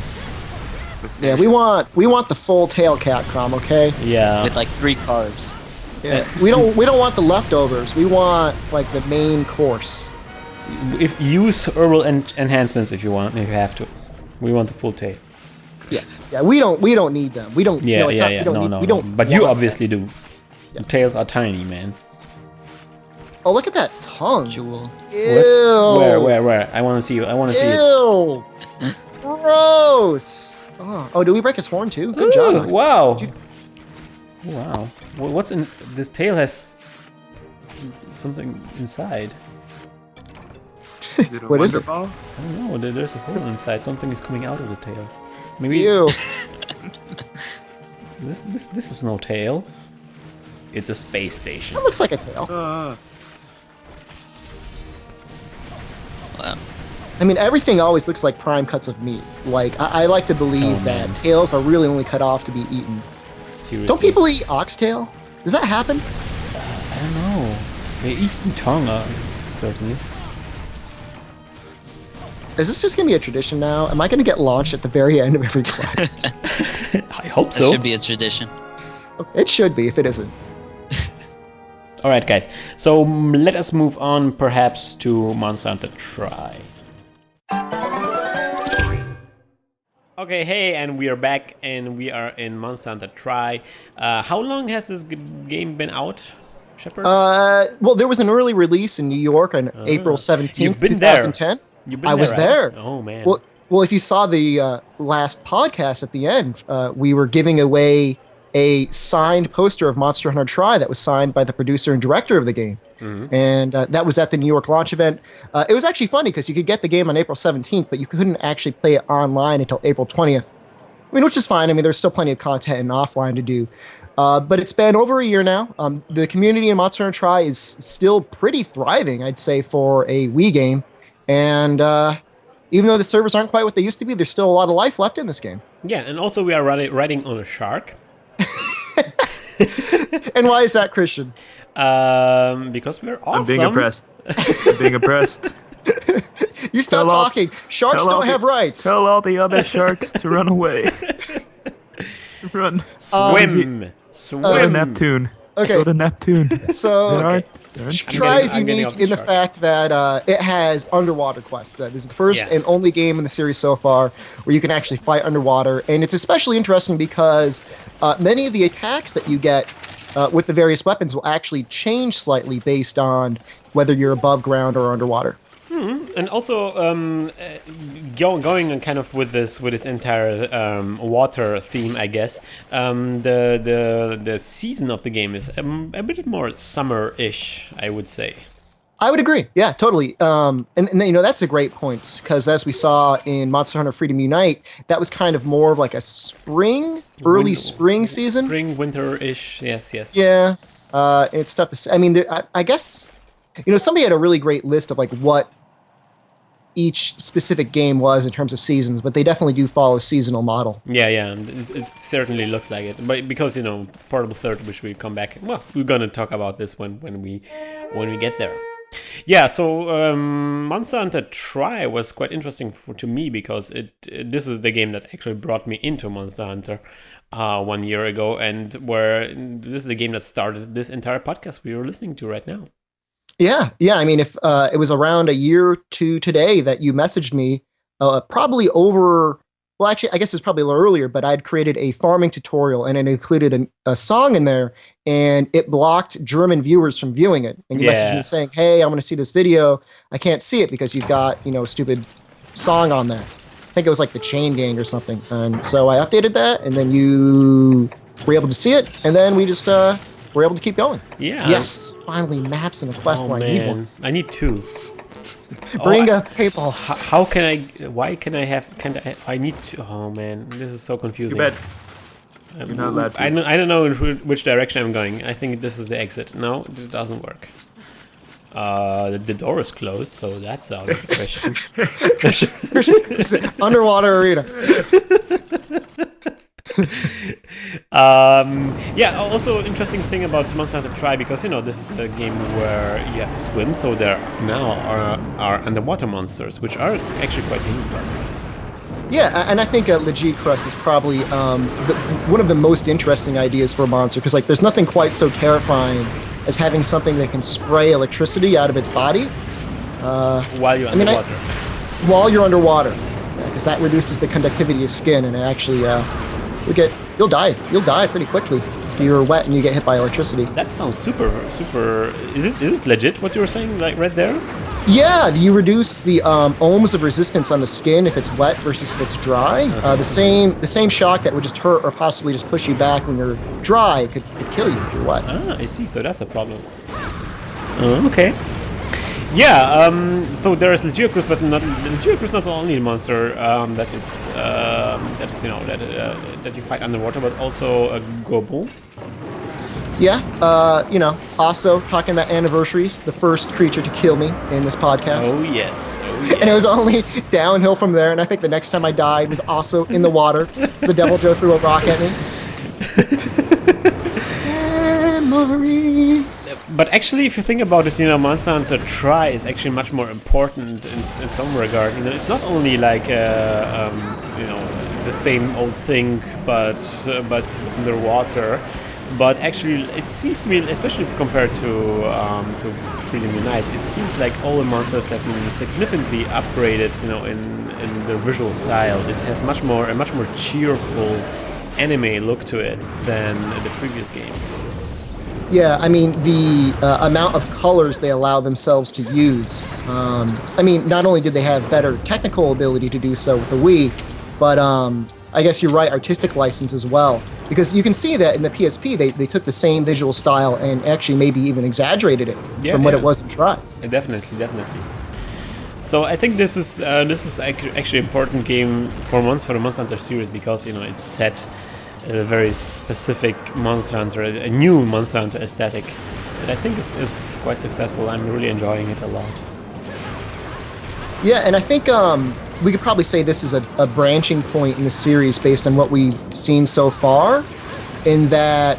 Yeah, we want the full tail, Capcom, okay? Yeah. With like 3 carbs. Yeah. We don't want the leftovers. We want like the main course. If use herbal enhancements if you have to. We want the full tail. Yeah. Yeah, we don't need them. We don't. Yeah, no, it's yeah, not, yeah. We don't No, need, no, we no. don't But you want obviously that. do. Yeah. The tails are tiny, man. Oh, look at that tongue. Jewel. Ew. What? Where? I want to see you. I want to see you. Ew. Gross. Oh, did we break his horn too? Good job. Alex. Wow. Dude. Wow. What's in this tail? Has something inside. Is it a What is wonder it? ball? I don't know. There's a hole inside. Something is coming out of the tail. Maybe Ew. this is no tail. It's a space station. That looks like a tail. Wow. I mean, everything always looks like prime cuts of meat. Like, I like to believe Oh, that man. tails are really only cut off to be eaten. Seriously. Don't people eat oxtail? Does that happen? I don't know. They eat tongue, certainly. Is this just gonna be a tradition now? Am I gonna get launched at the very end of every quest? I hope That so. should be a tradition. It should be, if it isn't. All right, guys. So let us move on, perhaps, to Monster Hunter Tri. Okay, hey, and we are back, and we are in Monster Hunter Tri. How long has this game been out, Shepard? Well, there was an early release in New York on April 17th, You've been there. 2010. You've been I was right? there. Oh, man. Well, if you saw the last podcast at the end, we were giving away a signed poster of Monster Hunter Tri that was signed by the producer and director of the game. Mm-hmm. And that was at the New York launch event. It was actually funny because you could get the game on April 17th, but you couldn't actually play it online until April 20th. I mean, which is fine. I mean, there's still plenty of content and offline to do. But it's been over a year now. The community in Monster Hunter Tri is still pretty thriving, I'd say, for a Wii game. And even though the servers aren't quite what they used to be, there's still a lot of life left in this game. Yeah, and also we are riding on a shark. And why is that, Christian? Because we're awesome. I'm being oppressed. I'm being oppressed. You stop Tell all- talking. Sharks tell all don't have the- rights. Tell all the other sharks to run away. Run. Swim. Swim. Go to Neptune. Okay. Go to Neptune. So There okay. aren't- Tri is I'm getting unique off the in the shark. fact that it has underwater quests. This is the first Yeah. and only game in the series so far where you can actually fight underwater, and it's especially interesting because many of the attacks that you get with the various weapons will actually change slightly based on whether you're above ground or underwater. And also, going on kind of with this entire water theme, I guess. The season of the game is a bit more summer-ish, I would say. I would agree. Yeah, totally. And that's a great point because as we saw in Monster Hunter Freedom Unite, that was kind of more of like a early spring season. Spring, winter-ish. Yes, yes. Yeah. It's tough to say. I mean, I guess somebody had a really great list of like what each specific game was in terms of seasons, but they definitely do follow a seasonal model. Yeah, it certainly looks like it. But because Portable Third, which we come back. Well, we're gonna talk about this when we get there. Yeah, so Monster Hunter Tri was quite interesting to me because this is the game that actually brought me into Monster Hunter 1 year ago, and this is the game that started this entire podcast we were listening to right now. Yeah. I mean, if it was around a year to today that you messaged me, probably over. Well, actually, I guess it's probably a little earlier, but I'd created a farming tutorial and it included a song in there, and it blocked German viewers from viewing it. And you messaged me saying, "Hey, I want to see this video. I can't see it because you've got stupid song on there." I think it was like the Chain Gang or something. And so I updated that, and then you were able to see it, and then we just were able to keep going. Yeah. Yes, finally maps in a quest where I need one. I need two. Bring a paintballs. How can I? Why can I have? I need to. Oh man, this is so confusing. You bet. You're not allowed to. I don't know in which direction I'm going. I think this is the exit. No, it doesn't work. The door is closed, so that's out of the question. Underwater arena. Yeah, also interesting thing about Monster Hunter Tri, because this is a game where you have to swim, so there now are underwater monsters, which are actually quite unique. Yeah, and I think Legicrus is probably one of the most interesting ideas for a monster, because there's nothing quite so terrifying as having something that can spray electricity out of its body while you're underwater. While you're underwater, because that reduces the conductivity of skin, and it actually you'll die pretty quickly if you're wet and you get hit by electricity. That sounds super. Is it legit what you were saying, like right there? Yeah, you reduce the ohms of resistance on the skin if it's wet versus if it's dry. The same shock that would just hurt or possibly just push you back when you're dry could kill you if you're wet. Ah, I see. So that's a problem. Okay. Yeah. So there is Legicrus, but Legicrus not only a monster that you fight underwater, but also a Gobo. Yeah, also talking about anniversaries, the first creature to kill me in this podcast. Oh yes. And it was only downhill from there, and I think the next time I died was also in the water, as a Devil Joe threw a rock at me. Memories. But actually, if you think about it, Monster Hunter Tri is actually much more important in some regard. It's not only like the same old thing, but underwater. But actually, it seems to be, especially if compared to Freedom Unite, it seems like all the monsters have been significantly upgraded, in their visual style. It has a much more cheerful anime look to it than the previous games. Yeah, I mean, the amount of colors they allow themselves to use. Not only did they have better technical ability to do so with the Wii, but I guess you're right, artistic license as well. Because you can see that in the PSP, they took the same visual style and actually maybe even exaggerated it from what it was in Tri. Definitely. So I think this is actually an important game for the Monster Hunter series, because it's set a very specific Monster Hunter, a new Monster Hunter aesthetic that I think is quite successful. I'm really enjoying it a lot. Yeah, and I think we could probably say this is a branching point in the series based on what we've seen so far, in that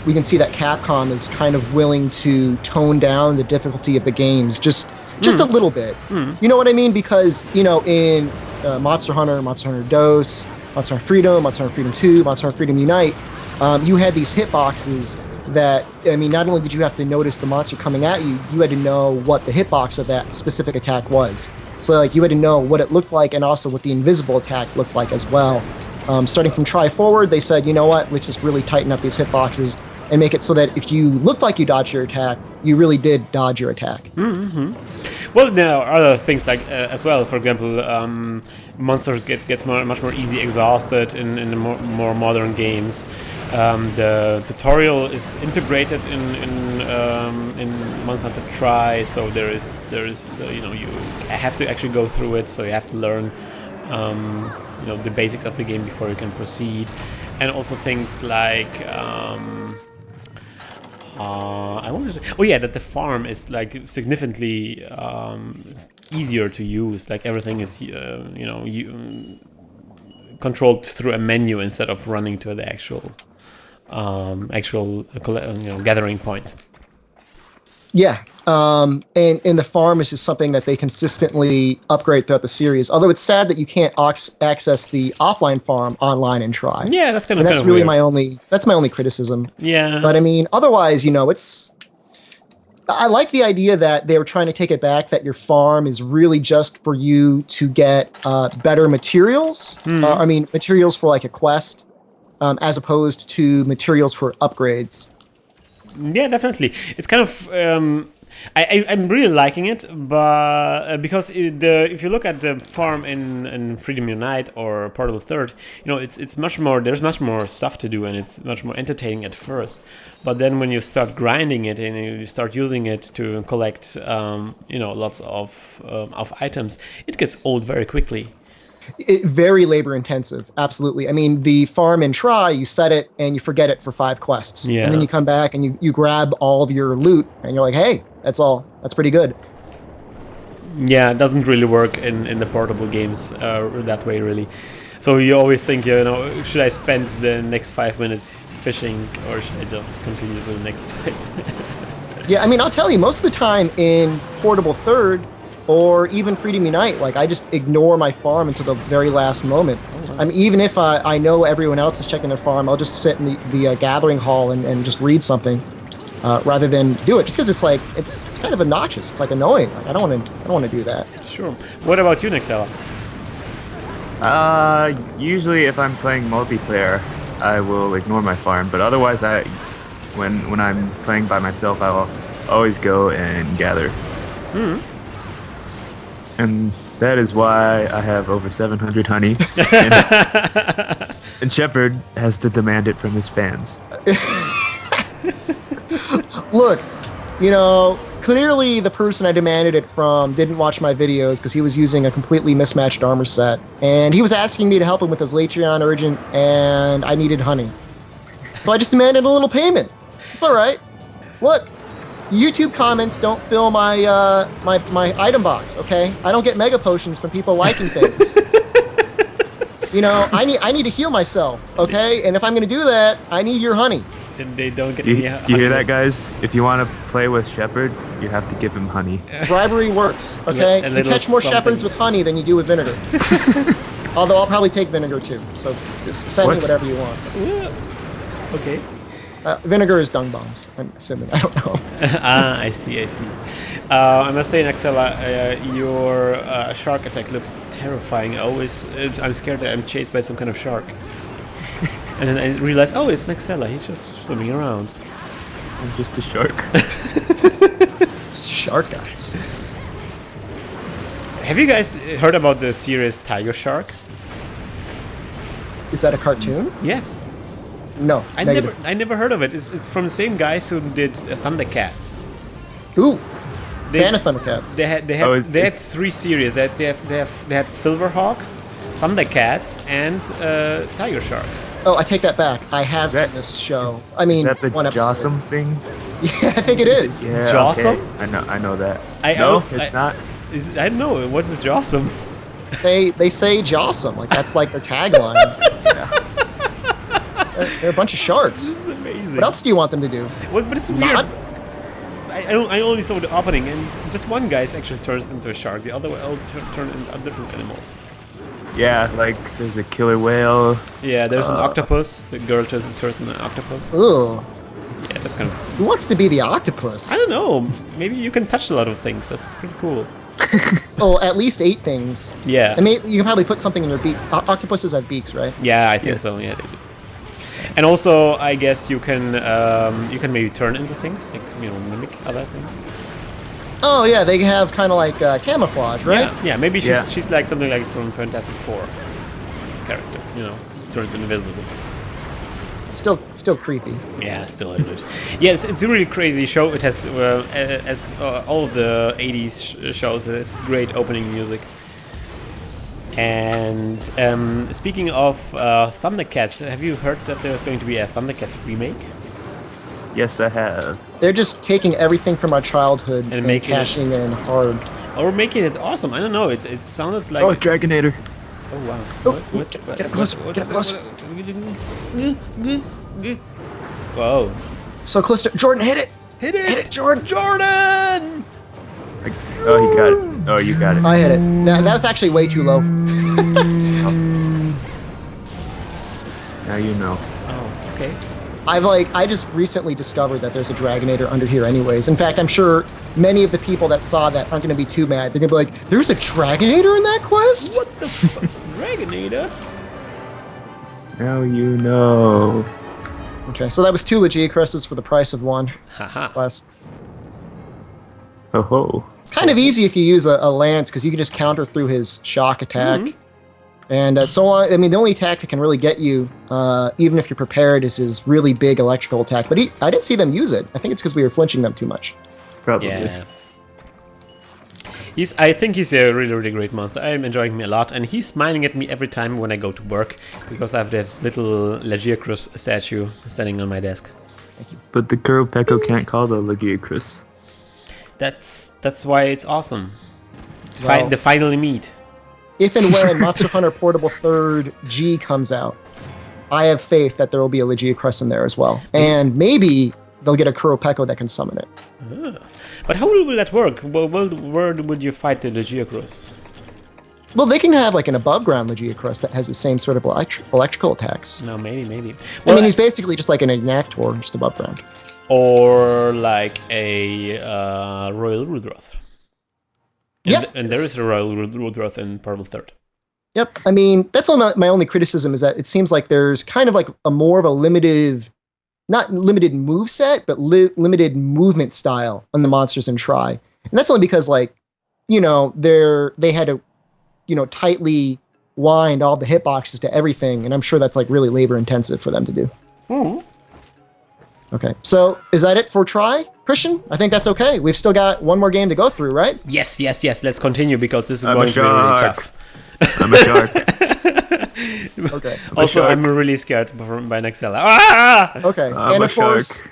we can see that Capcom is kind of willing to tone down the difficulty of the games just a little bit. You know what I mean? Because, in Monster Hunter DOS, Monster Hunter Freedom, Monster Hunter Freedom 2, Monster Hunter Freedom Unite, you had these hitboxes that, not only did you have to notice the monster coming at you, you had to know what the hitbox of that specific attack was. So, you had to know what it looked like and also what the invisible attack looked like as well. Starting from Tri Forward, they said, you know what, let's just really tighten up these hitboxes and make it so that if you looked like you dodged your attack, you really did dodge your attack. Mm-hmm. Well, there are other things as well. For example, monsters get much more easy exhausted in the more modern games. The tutorial is integrated in Monster Hunter Tri, so there is you have to actually go through it, so you have to learn the basics of the game before you can proceed, and also things like I wanted to. Oh yeah, that the farm is like significantly easier to use. Like everything is, controlled through a menu instead of running to the actual gathering points. Yeah, and the farm is just something that they consistently upgrade throughout the series. Although it's sad that you can't access the offline farm online and try. Yeah, that's kind And of that's really weird. my only criticism. Yeah, But I mean, otherwise, I like the idea that they were trying to take it back, that your farm is really just for you to get better materials. Materials for like a quest, as opposed to materials for upgrades. yeah, definitely. It's kind of I'm really liking it, but because if you look at the farm in Freedom Unite or Portable Third, it's much more. There's much more stuff to do, and it's much more entertaining at first. But then when you start grinding it and you start using it to collect, lots of items, it gets old very quickly. Very labor intensive, absolutely. I mean, the farm and try, you set it and you forget it for 5 quests. Yeah. And then you come back and you grab all of your loot and you're like, hey, that's pretty good. Yeah, it doesn't really work in the portable games that way, really. So you always think, should I spend the next 5 minutes fishing, or should I just continue to the next fight? Yeah, I mean, I'll tell you, most of the time in Portable Third or even Freedom Unite, like I just ignore my farm until the very last moment. I mean, even if I know everyone else is checking their farm, I'll just sit in the gathering hall and just read something rather than do it. Just because it's kind of obnoxious. It's like annoying. Like, I don't want to do that. Sure. What about you, Nexella? Usually if I'm playing multiplayer, I will ignore my farm, but otherwise when I'm playing by myself, I will always go and gather. And that is why I have over 700 honey. And Shepard has to demand it from his fans. Look, clearly the person I demanded it from didn't watch my videos because he was using a completely mismatched armor set. And he was asking me to help him with his Latreon urgent, and I needed honey. So I just demanded a little payment. It's all right. Look, YouTube comments don't fill my my item box, okay? I don't get mega potions from people liking things. I need to heal myself, okay? And if I'm going to do that, I need your honey. And they don't get You any hear that, guys? If you want to play with Shepard, you have to give him honey. Bribery works, okay? A You little catch more something. Shepards with honey than you do with vinegar. Although I'll probably take vinegar too, so just send me What? whatever you want. Okay. Vinegar is dung bombs, I'm assuming. I don't know. I see. I must say, Nexella, your shark attack looks terrifying. I'm scared that I'm chased by some kind of shark. And then I realize, oh, it's Nexella. He's just swimming around. I'm just a shark. It's shark guys. Have you guys heard about the series Tiger Sharks? Is that a cartoon? Yes. No. I negative. never heard of it. It's from the same guys who did Thundercats. Ooh. They- Fan of Thundercats. They had 3 series. They had Silverhawks, Thundercats, and Tiger Sharks. Oh, I take that back. I have Is that- seen this show. Is that the one episode. Jossum thing? Yeah, I think it is. Yeah, Jossum? okay. I know that. I It's not. I don't know. What is Jossum? They say Jossum, like that's like their tagline. Yeah. They're a bunch of sharks. This is amazing. What else do you want them to do? But it's weird. Not- I only saw the opening, and just one guy actually turns into a shark. The other way all turn into different animals. Yeah, like there's a killer whale. Yeah, there's an octopus. The girl turns into an octopus. Ugh. Yeah, that's kind of. Who wants to be the octopus? I don't know. Maybe you can touch a lot of things. That's pretty cool. Oh, at least 8 things. Yeah. I mean, you can probably put something in your beak. Octopuses have beaks, right? Yeah, I think Yes. so. Yeah, they do. And also, I guess you can maybe turn into things, like mimic other things. Oh yeah, they have kind of like camouflage, right? Yeah. Maybe Yeah. she's like something like from Fantastic Four character. Turns invisible. Still creepy. Yeah, still a little bit. Yes, it's a really crazy show. It has, as all of the 80s shows, it has great opening music. And speaking of Thundercats, have you heard that there's going to be a Thundercats remake? Yes, I have. They're just taking everything from our childhood and making it- cashing in hard. Or making it awesome. I don't know. It sounded like. Oh, Dragonator. Oh wow. Oh, get up close, get up close. Whoa. So close to Jordan, hit it! Hit it! Hit it, Jordan! Jordan! Oh, he got it. Oh, you got it. I hit it. That was actually way too low. Now you know. Oh, okay. I just recently discovered that there's a Dragonator under here anyways. In fact, I'm sure many of the people that saw that aren't gonna be too mad. They're gonna be like, there's a Dragonator in that quest? What the fuck? Dragonator? Now you know. Okay, so that was 2 Legia Cresses for the price of 1 Haha. quest. Ho ho. Kind of easy if you use a lance, because you can just counter through his shock attack. And so on. I mean, the only attack that can really get you, even if you're prepared, is his really big electrical attack. But I didn't see them use it. I think it's because we were flinching them too much. Probably. Yeah. I think he's a really, really great monster. I'm enjoying him a lot, and he's smiling at me every time when I go to work, because I have this little Legiacrus statue standing on my desk. But the Kuropeko can't call the Legiacrus. That's why it's awesome. Well- They finally meet. If and when Monster Hunter Portable 3rd G comes out, I have faith that there will be a Legia Crest in there as well. And maybe they'll get a Kuropeko that can summon it. But how will that work? Where would you fight the Legiacrus? Well, they can have like an above ground Legia Crest that has the same sort of electrical attacks. No, maybe. I mean, he's basically just like an Ignactor, just above ground. Or like a Royal Rudroth. Yep. And there is a Royal Rudroth in Portable 3rd. Yep. I mean, that's all my only criticism is that it seems like there's kind of like a more of a limited, not limited move set, but limited movement style on the monsters in Tri. And that's only because like, you know, they had to, you know, tightly wind all the hitboxes to everything. And I'm sure that's like really labor intensive for them to do. Okay. So is that it for Tri, Christian? I think that's okay. We've still got one more game to go through, right? Yes. Let's continue because this is I'm going a to be really shark. tough. I'm a shark. Okay. Also, shark. I'm really scared by Nexella. Ah! Okay, I'm and a of course,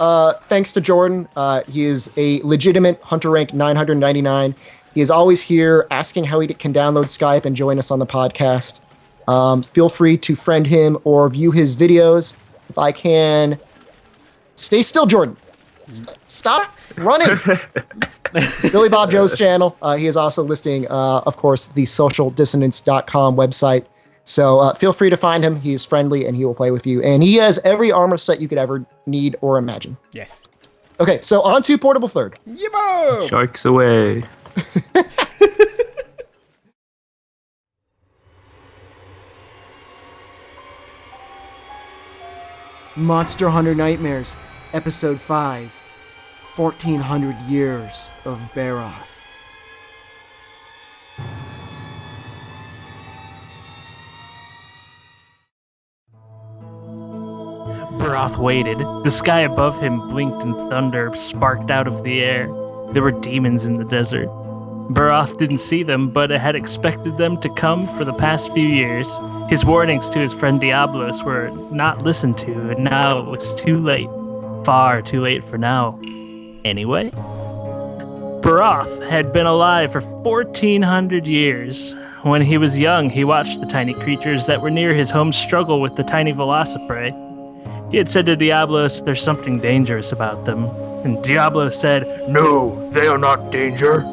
thanks to Jordan, he is a legitimate Hunter rank 999. He is always here asking how he can download Skype and join us on the podcast. Feel free to friend him or view his videos. If I can... Stay still, Jordan. Stop running. Billy Bob Joe's channel. He is also listing, of course, the socialdissonance.com website. So feel free to find him. He is friendly and he will play with you. And he has every armor set you could ever need or imagine. Yes. Okay, so on to Portable 3rd. Yibbo! Sharks away. Monster Hunter Nightmares, Episode 5, 1400 Years of Baroth. Baroth waited. The sky above him blinked and thunder sparked out of the air. There were demons in the desert. Baroth didn't see them, but had expected them to come for the past few years. His warnings to his friend Diablos were not listened to, and now it was too late. Far too late for now. Anyway, Baroth had been alive for 1400 years. When he was young, he watched the tiny creatures that were near his home struggle with the tiny Velociprey. He had said to Diablos, "There's something dangerous about them." And Diablos said, "No, they are not danger."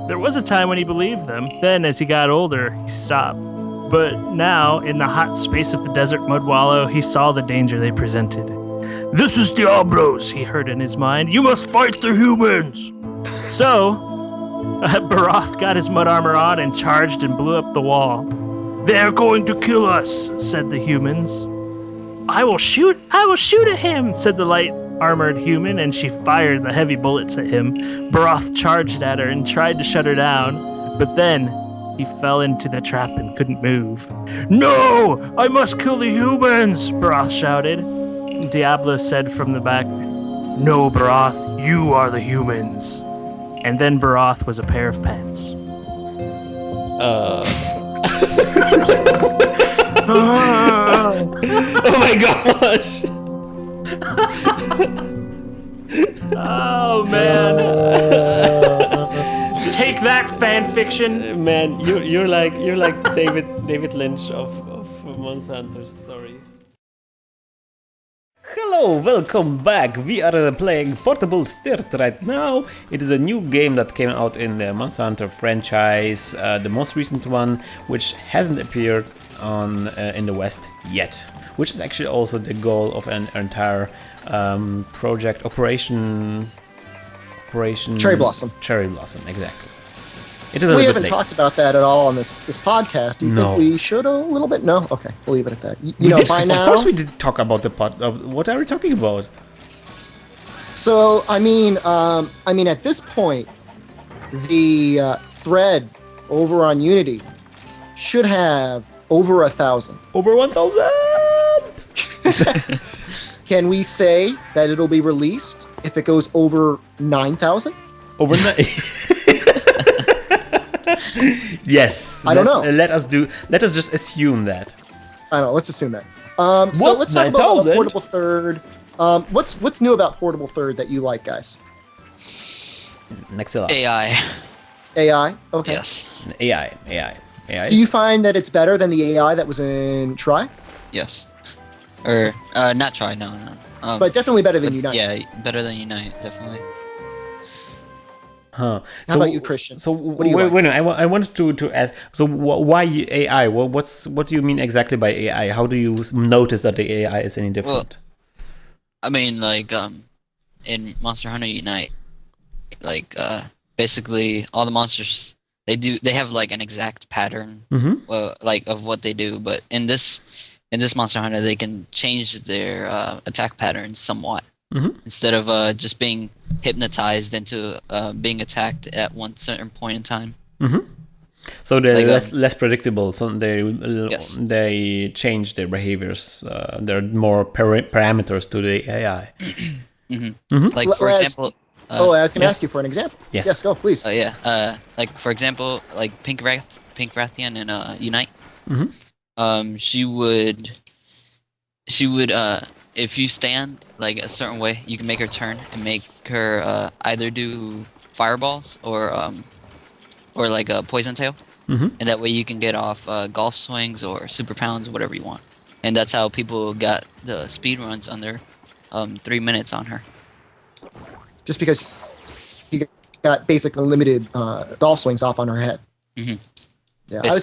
There was a time when he believed them. Then, as he got older, he stopped. But now, in the hot space of the desert mud wallow, he saw the danger they presented. "This is Diablos," he heard in his mind. "You must fight the humans!" So, Baroth got his mud armor on and charged and blew up the wall. "They are going to kill us," said the humans. I will shoot at him," said the light-armored human, and she fired the heavy bullets at him. Baroth charged at her and tried to shut her down, but then he fell into the trap and couldn't move. "No! I must kill the humans!" Baroth shouted. Diablo said from the back, "No, Baroth, you are the humans." And then Baroth was a pair of pants. Oh my gosh! Oh man! Take that, fan fiction. Man, you're like David Lynch of Monsanto stories. Hello, welcome back. We are playing Portable Third right now. It is a new game that came out in the Monster Hunter franchise, the most recent one, which hasn't appeared on in the West yet. Which is actually also the goal of an entire project, Operation Cherry Blossom. Cherry Blossom, exactly. It is a We little haven't bit late. talked about that at all on this podcast. Do you No. think we should a little bit? No? Okay, we'll leave it at that. You We know, did- by now... Of course we did talk about the pod. What are we talking about? So, I mean, at this point, the thread over on Unity should have over 1,000. Over 1,000! Can we say that it'll be released if it goes over 9,000? Overnight. Yes. I don't know. Let us just assume that. I don't know. Let's assume that. So What? let's talk about 9,000? Portable Third. What's new about Portable Third that you like, guys? Nexilla. AI. AI. Okay. Yes. AI. Do you find that it's better than the AI that was in Try? Yes. Or not try. No. But definitely better than Unite. Yeah, better than Unite, definitely. Huh. How about you, Christian? So What do you like? wait, I wanted to ask. So why AI? What do you mean exactly by AI? How do you notice that the AI is any different? I mean, like, in Monster Hunter Unite, like, basically all the monsters they have like an exact pattern, like of what they do. But in this Monster Hunter, they can change their attack patterns somewhat. Instead of just being hypnotized into being attacked at one certain point in time. So they're Like, less predictable. So Yes. they change their behaviors. There are more parameters to the AI. Like, for Well, example... I was going to yes. ask you for an example. Yes. Yes, go, please. Yeah. Like, for example, like Pink Rathian in Unite. She would if you stand like a certain way, you can make her turn and make her either do fireballs or like a poison tail, and that way you can get off golf swings or super pounds, whatever you want. And that's how people got the speed runs under 3 minutes on her. Just because you got basically unlimited golf swings off on her head. Yeah, I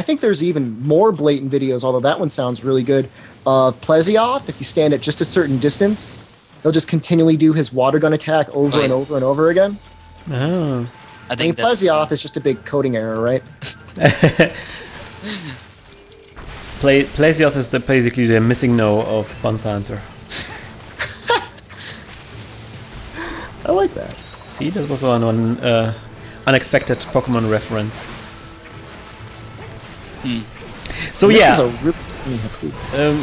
think there's even more blatant videos, although that one sounds really good, of Plesioth. If you stand at just a certain distance, he'll just continually do his water gun attack over and over and over again. Oh. I think that's Plesioth is just a big coding error, right? Plesioth is basically the missing no of Monster Hunter. I like that. See, that was one unexpected Pokemon reference. So This yeah, is a really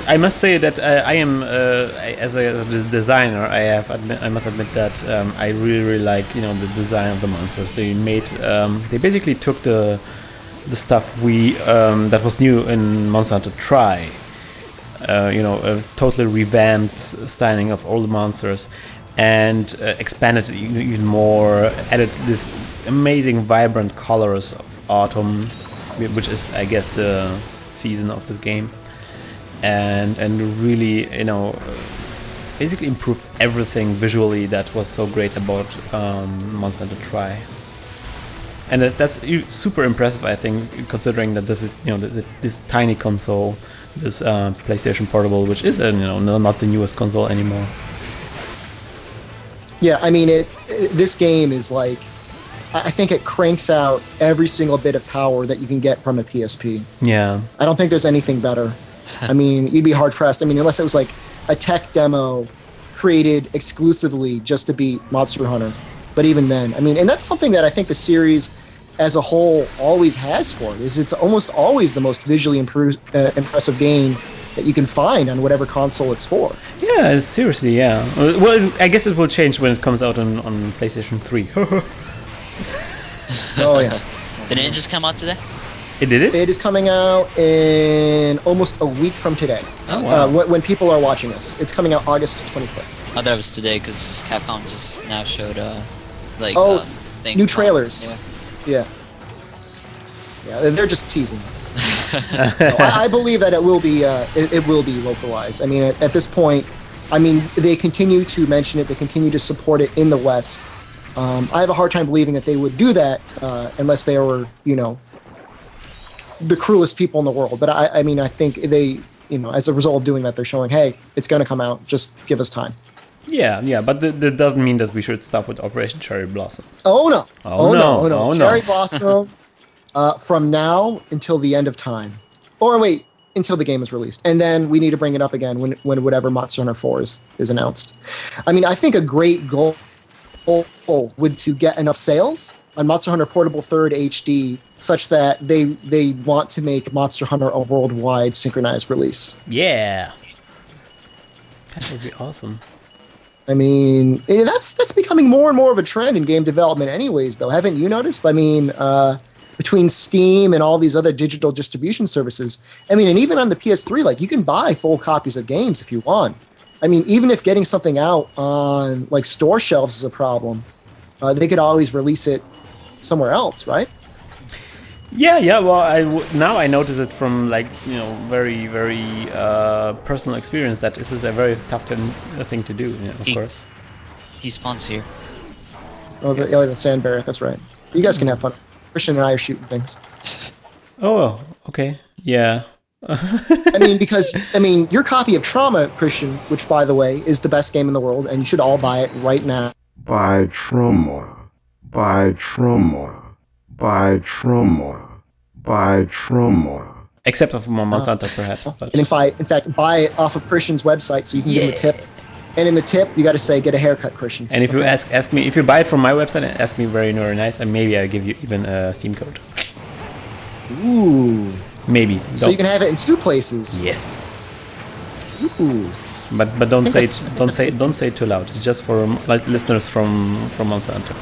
I must say that I am as a designer. I must admit that I really like the design of the monsters. They basically took the stuff that was new in Monster Hunter Try. A totally revamped styling of all the monsters. And expanded it even more, added this amazing vibrant colors of autumn, which is, I guess, the season of this game, and really, basically improved everything visually that was so great about Monster Hunter Try. And that's super impressive, I think, considering that this is, this tiny console, this PlayStation Portable, which is, not the newest console anymore. Yeah, I mean, this game is like, I think it cranks out every single bit of power that you can get from a PSP. Yeah. I don't think there's anything better. I mean, you'd be hard pressed. I mean, unless it was like a tech demo created exclusively just to beat Monster Hunter. But even then, I mean, and that's something that I think the series as a whole always has for it, is it's almost always the most visually impressive game that you can find on whatever console it's for. Yeah, seriously, yeah. Well, I guess it will change when it comes out on PlayStation 3. Oh, yeah. Didn't it just come out today? It did it? It is coming out in almost a week from today. Oh, wow. When people are watching this. It's coming out August 25th. I thought it was today because Capcom just now showed things New on- trailers. yeah. Yeah, they're just teasing us. No, I believe that it will be localized. I mean, at this point, I mean, they continue to mention it. They continue to support it in the West. I have a hard time believing that they would do that unless they were, the cruelest people in the world. But I mean, I think they, as a result of doing that, they're showing, hey, it's going to come out. Just give us time. Yeah, but that doesn't mean that we should stop with Operation Cherry Blossom. Oh no! Oh, no. Oh, no. Cherry Blossom from now until the end of time, or wait, until the game is released, and then we need to bring it up again when whatever Monster Hunter 4 is announced. I mean, I think a great goal would to get enough sales on Monster Hunter Portable 3rd HD such that they want to make Monster Hunter a worldwide synchronized release. Yeah. That would be awesome. I mean, that's becoming more and more of a trend in game development anyways, though. Haven't you noticed? I mean, between Steam and all these other digital distribution services, I mean, and even on the PS3, like, you can buy full copies of games if you want. I mean, even if getting something out on, like, store shelves is a problem, they could always release it somewhere else, right? Yeah. Well, now I notice it from very, very personal experience that this is a very tough thing to do. Of course. He spawns here. Oh, the Sand Barret, that's right. You guys can have fun. Christian and I are shooting things. Oh, okay. Yeah. I mean, your copy of Trauma, Christian, which, by the way, is the best game in the world, and you should all buy it right now. Buy Trauma. Buy Trauma. Buy Trauma. Buy Trauma. Except for Monster Hunter, perhaps. But... And in fact, buy it off of Christian's website so you can give him a tip. And in the tip, you got to say, "Get a haircut, Christian." And if you ask me, if you buy it from my website and ask me very nice, and maybe I'll give you even a Steam code. Ooh. Maybe. So you can have it in 2 places. Yes. Ooh. But don't say it too loud. It's just for listeners from Monster Hunter.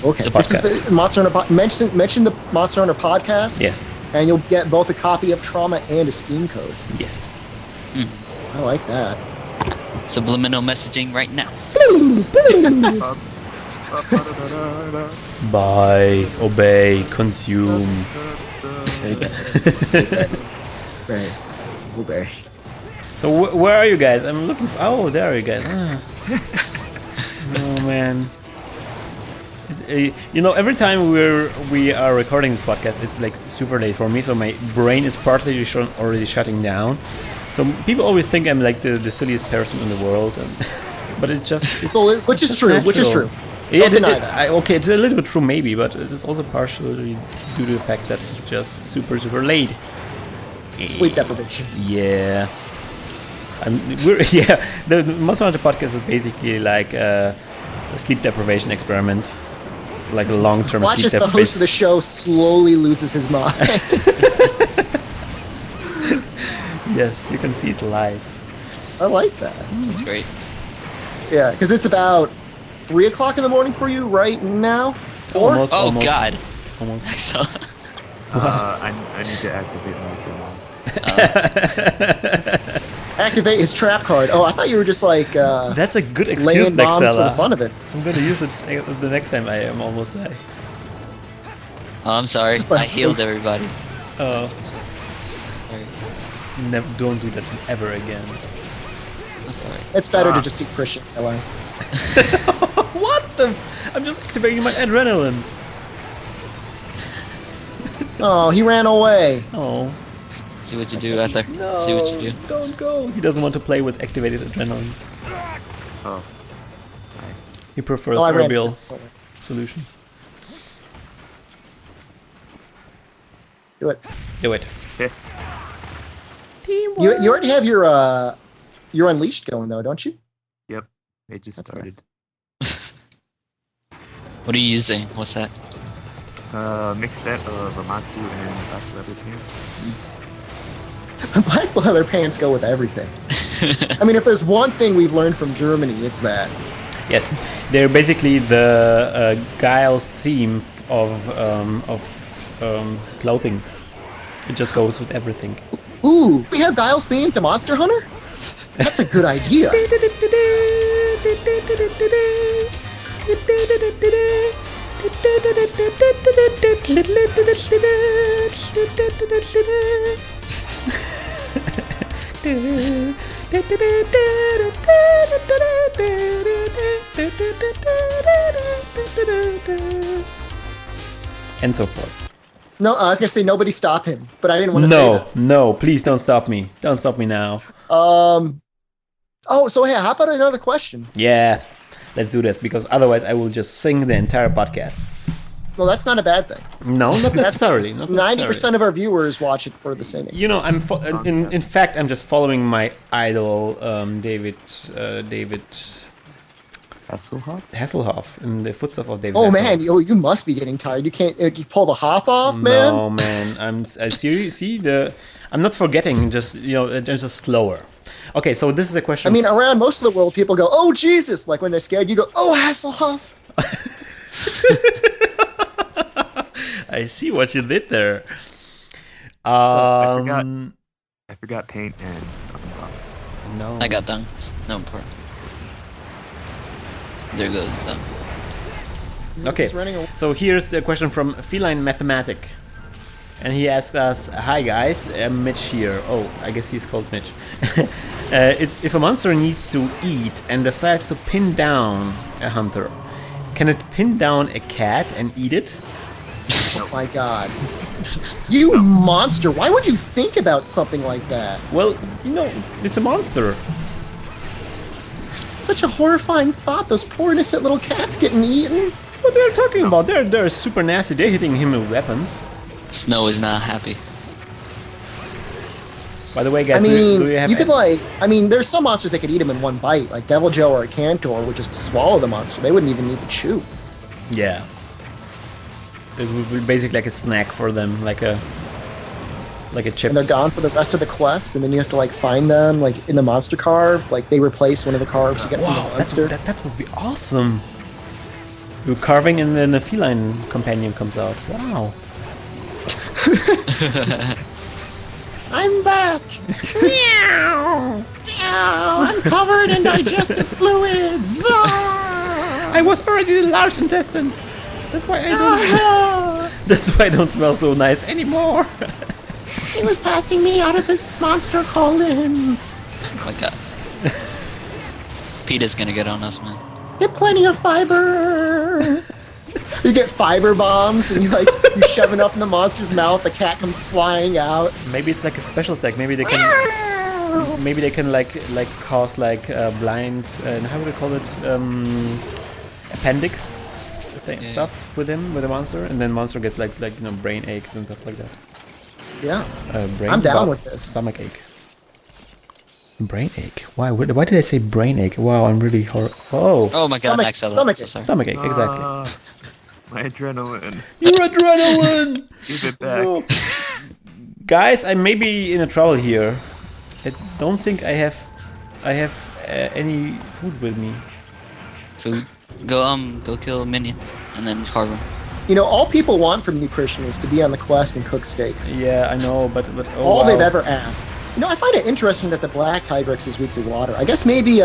Okay. It's a This is podcast. the Monster Hunter. Mention the Monster Hunter podcast. Yes. And you'll get both a copy of Trauma and a Steam code. Yes. I like that. Subliminal messaging right now. Buy, obey, consume. Right. Blueberry. So where are you guys? I'm looking for... Oh, there are you guys. Oh, man. Every time we are recording this podcast, it's like super late for me, so my brain is partly already shutting down. So people always think I'm like the silliest person in the world, but it's just... Which is true. Don't deny that. Okay, it's a little bit true maybe, but it's also partially due to the fact that it's just super late. Sleep deprivation. Yeah. The Monster Hunter podcast is basically like a sleep deprivation experiment. Like a long-term Watch sleep as the deprivation. host of the show slowly loses his mind. Yes, you can see it live. I like that. Sounds great. Yeah, because it's about 3 o'clock in the morning for you right now. 4? Almost, Oh almost, God. Almost. So, I need to activate my phone. Activate his trap card. Oh, I thought you were just like That's a good excuse, laying bombs for the Nexella. fun of it. I'm gonna use it the next time I am almost die. I'm sorry. This is my I healed everybody. Oh, I'm so sorry. don't do that ever again. I'm sorry. It's better to just keep Christian alive. What the? I'm just activating my adrenaline. Oh, he ran away. Oh. See what you do, Arthur. No, See what you do. don't go. He doesn't want to play with activated adrenalines. Oh. He prefers I ran. herbal solutions. Do it. Do it. Okay. You already have your Unleashed going though, don't you? Yep. It just That's started. What are you using? What's that? Mixed set of Ramatsu and Black Leather Pants. Black leather pants go with everything. I mean, if there's one thing we've learned from Germany, it's that. Yes, they're basically the Guile's theme of clothing. It just goes with everything. Ooh, we have Guile's theme to Monster Hunter? That's a good idea. And so forth. No, I was gonna say nobody stop him, but I didn't want to say that. No, please don't stop me. Don't stop me now. Oh, so hey, how about another question? Yeah, let's do this, because otherwise I will just sing the entire podcast. Well, that's not a bad thing. No, not necessarily. 90% of our viewers watch it for the singing. You know, in fact, I'm just following my idol, David Hasselhoff, in the footsteps of David. Oh Hasselhoff. man, you must be getting tired. You can't you pull the Hoff off, man. No, man. I'm not forgetting. Just just slower. Okay, so this is a question. I mean, around most of the world, people go, "Oh Jesus!" Like when they're scared, you go, "Oh Hasselhoff." I see what you did there. I forgot paint and box. No. I got dunks. No problem. There goes. Okay, He's running away. so here's a question from Feline Mathematic. And he asked us, "Hi guys, Mitch here." Oh, I guess he's called Mitch. If a monster needs to eat and decides to pin down a hunter, can it pin down a cat and eat it? Oh my god. You monster! Why would you think about something like that? Well, it's a monster. It's such a horrifying thought. Those poor innocent little cats getting eaten. What they're talking about? They're super nasty. They're hitting him with weapons. Snow is not happy. By the way, guys, I mean, do you have? there's some monsters that could eat them in one bite. Like Devil Joe or a Cantor would just swallow the monster. They wouldn't even need to chew. Yeah. It would be basically like a snack for them, like a chips. And they're gone for the rest of the quest, and then you have to like find them like in the monster carve. Like they replace one of the carves you get from the Wow, monster. that would be awesome. You're carving and then a feline companion comes out. Wow. I'm back. Meow. Meow. I'm covered in digestive fluids. I was already the large intestine. That's why I don't. That's why I don't smell so nice anymore. He was passing me out of his monster colon. Oh my god. PETA's gonna get on us, man. Get plenty of fiber. You get fiber bombs and you shove it up in the monster's mouth. The cat comes flying out. Maybe it's like a special attack. Maybe they can. Maybe they can like cause blind. How would I call it? Appendix stuff with the monster, and then monster gets brain aches and stuff like that. Yeah. I'm down with this. Stomach ache. Brain ache. Why? Why did I say brain ache? Wow, I'm really Oh. Oh my god, Max, stomach ache. Stomach ache. Exactly. My adrenaline. Your adrenaline. Give it back. No. Guys, I may be in a trouble here. I don't think I have any food with me. Food. Go kill a minion and then carve him. All people want from New Christian is to be on the quest and cook steaks. Yeah, I know, but all they've ever asked. I find it interesting that the black Tigrex is weak to water. I guess maybe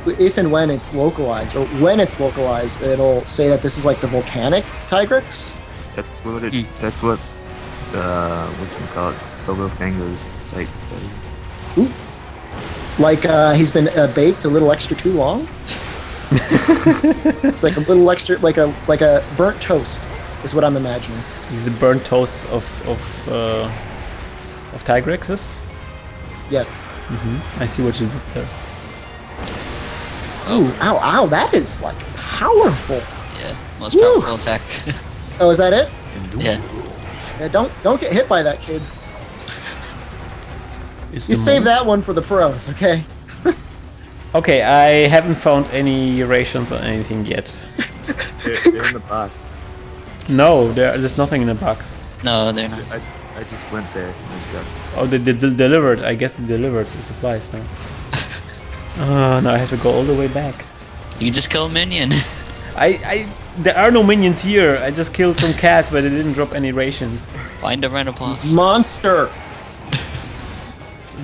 if and when it's localized, or when it's localized, it'll say that this is like the volcanic Tigrex. That's what it. That's what Fango's site says. Ooh. Like he's been baked a little extra too long. It's like a little extra, like a burnt toast, is what I'm imagining. These are burnt toasts of Tigrexes. Yes. I see what you did there. Ooh, ow! That is powerful. Yeah, most powerful attack. Oh, is that it? Yeah. Yeah. Don't get hit by that, kids. You save that one for the pros, okay? Okay, I haven't found any rations or anything yet. They're in the box. No, there's nothing in the box. No, they're not. I just went there. Oh, they delivered. I guess they delivered the supplies now. Now I have to go all the way back. You just kill a minion. There are no minions here. I just killed some cats, but it didn't drop any rations. Find a Renopaus. Monster!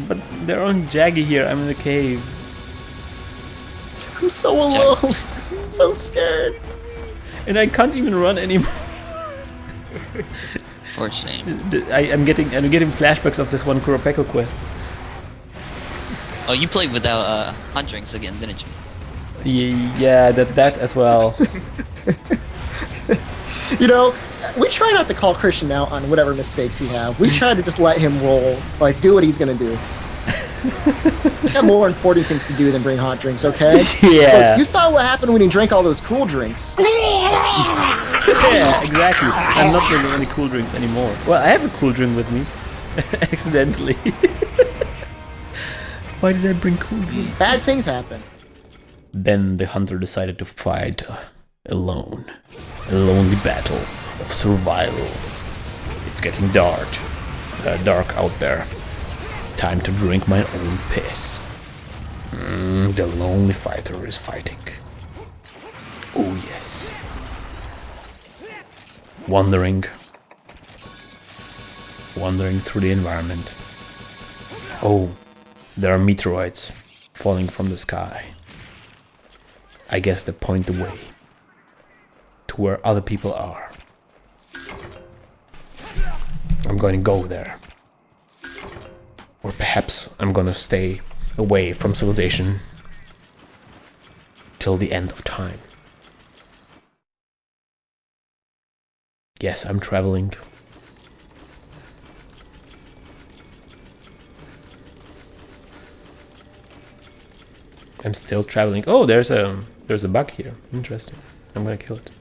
But they're on Jaggy here. I'm in the caves. I'm so alone. So scared. And I can't even run anymore. For shame. I'm getting flashbacks of this one Kurapeko quest. Oh, you played without hot drinks again, didn't you? Yeah, that as well. You know, we try not to call Christian out on whatever mistakes he have. We try to just let him roll, like do what he's gonna do. He's got more important things to do than bring hot drinks, okay? Yeah. Look, you saw what happened when he drank all those cool drinks. Yeah, exactly. I'm not drinking any cool drinks anymore. Well, I have a cool drink with me. Accidentally. Why did I bring cool drinks? Bad things happen. Then the hunter decided to fight alone. A lonely battle of survival. It's getting dark out there. Time to drink my own piss. The lonely fighter is fighting. Oh yes. Wandering through the environment. Oh, there are meteoroids falling from the sky. I guess they point the way to where other people are. I'm going to go there. Or perhaps I'm going to stay away from civilization till the end of time. Yes, I'm traveling. I'm still traveling. Oh, there's a bug here. Interesting. I'm gonna kill it.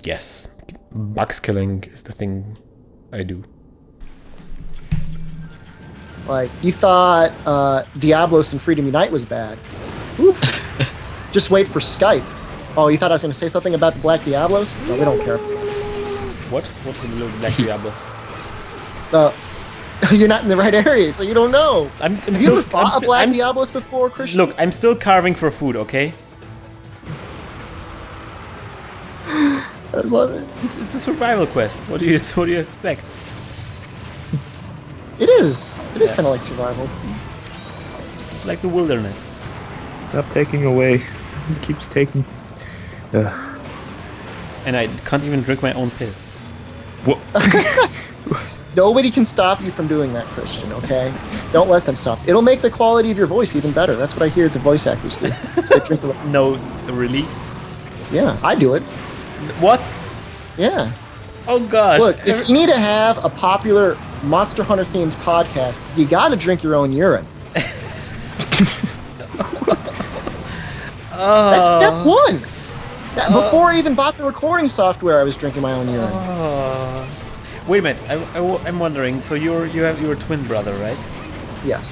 Yes, bugs killing is the thing I do. Like, you thought Diablos and Freedom Unite was bad. Oof. Just wait for Skype. Oh, you thought I was going to say something about the Black Diablos? No, we don't care. What? What's the little Black Diablos? You're not in the right area, so you don't know. Have you ever fought a Black I'm Diablos before, Christian? Look, I'm still carving for food, okay? I love it. It's a survival quest. What do you expect? It is. It is kind of like survival. It's like the wilderness. Stop taking away. He keeps taking. And I can't even drink my own piss. What? Nobody can stop you from doing that, Christian, okay? Don't let them stop. It'll make the quality of your voice even better. That's what I hear the voice actors do. They drink a- No, really? Yeah, I do it. What? Yeah. Oh gosh. Look, if you need to have a popular Monster Hunter themed podcast, you gotta drink your own urine. That's step one. Before I even bought the recording software, I was drinking my own urine. Wait a minute. I'm wondering. So you have your twin brother, right? Yes.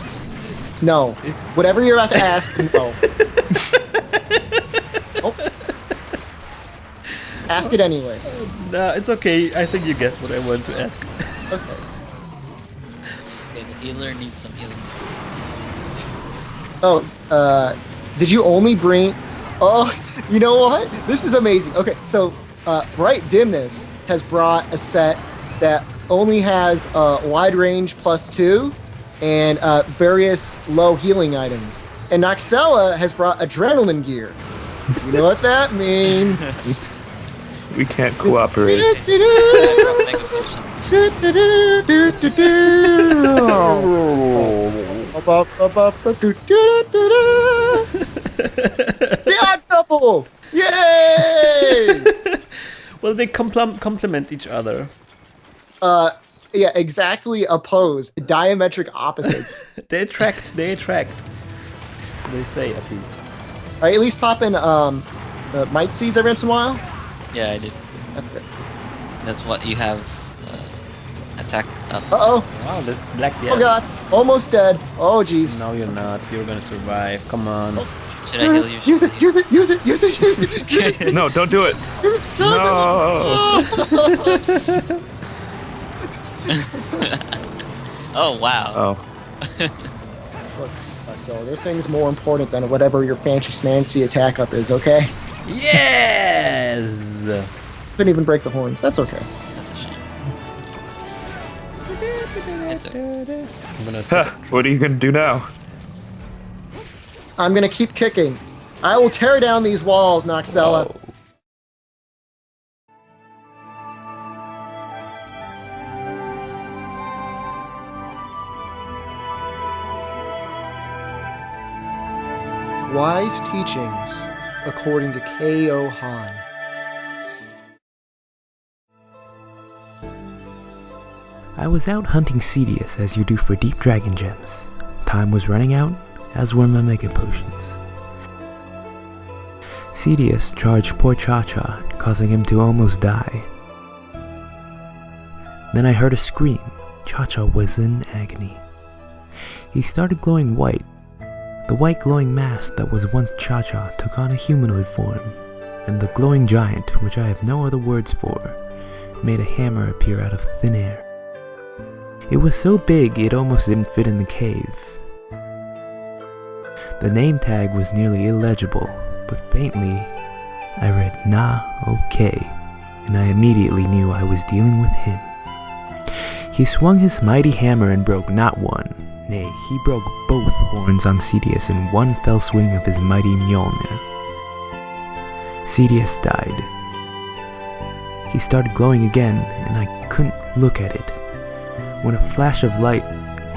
No. Is- Whatever you're about to ask, no. Oh. Ask it anyways. No, it's okay. I think you guessed what I wanted to ask. Okay. Okay, the healer needs some healing. Oh, did you only bring... Oh, you know what? This is amazing. Okay, so Bright Dimness has brought a set that only has wide range +2 and various low healing items. And Noxella has brought adrenaline gear. You know what that means? We can't cooperate. Mega potions. The odd couple! Yay! Well, they complement each other. Yeah, exactly opposed. Diametric opposites. They attract. They say at least. Alright, at least pop in might seeds every once in a while. Yeah, I did. That's good. That's what you have attack up. Uh-oh. Wow, the black. Yeah. Oh god. Almost dead. Oh jeez. No, you're not. You're gonna survive. Come on. Should I heal you? Use it, use it, use it, use it, use it, use it. No, don't do it. No. Oh wow. Oh. Look, So there are things more important than whatever your fancy attack up is, okay? Yes! Couldn't even break the horns. That's okay. That's a shame. It's okay. I'm gonna set What are you gonna do now? I'm gonna keep kicking. I will tear down these walls, Noxella. Whoa. Wise Teachings, according to K.O. Han. I was out hunting Cedius as you do for deep dragon gems. Time was running out, as were my mega potions. Cedius charged poor Cha-Cha, causing him to almost die. Then I heard a scream. Cha-Cha was in agony. He started glowing white. The white glowing mask that was once Cha-Cha took on a humanoid form, and the glowing giant, which I have no other words for, made a hammer appear out of thin air. It was so big it almost didn't fit in the cave. The name tag was nearly illegible, but faintly I read "Nah, okay," and I immediately knew I was dealing with him. He swung his mighty hammer and broke not one, nay, he broke both horns on Cedius in one fell swing of his mighty Mjolnir. Cedius died. He started glowing again, and I couldn't look at it, when a flash of light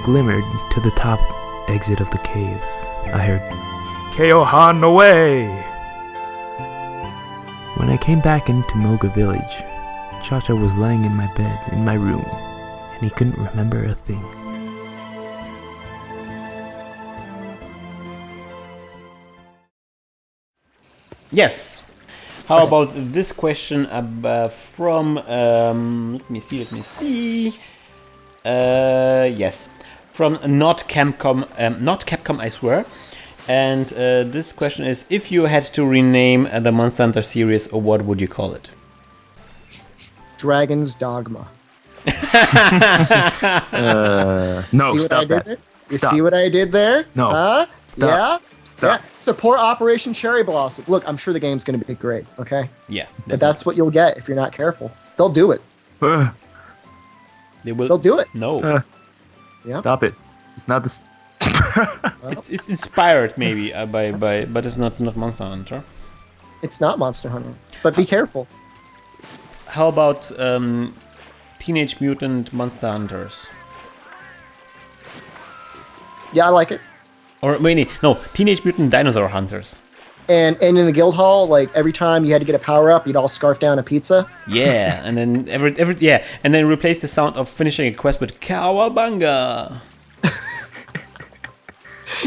glimmered to the top exit of the cave. I heard, "K.O. Han, away!" When I came back into Moga Village, Cha-Cha was laying in my bed in my room, and he couldn't remember a thing. Yes. How about this question from let me see. Yes, from not Capcom, I swear. And this question is: if you had to rename the Monster Hunter series, what would you call it? Dragon's Dogma. No, See what I stop did that. there? You Stop. see what I did there? No. Huh? Stop. Yeah? Stop. Yeah. Support Operation Cherry Blossom. Look, I'm sure the game's going to be great, okay? Yeah, But that's what you'll get if you're not careful. They'll do it. they will. They'll do it. No, Yeah. Stop it. It's not this. it's inspired maybe by, but it's not Monster Hunter. It's not Monster Hunter. But be careful. How about Teenage Mutant Monster Hunters? Yeah, I like it. Or wait, no, Teenage Mutant Dinosaur Hunters. And in the guild hall, like every time you had to get a power up, you'd all scarf down a pizza. Yeah, and then and then replace the sound of finishing a quest with Cowabunga.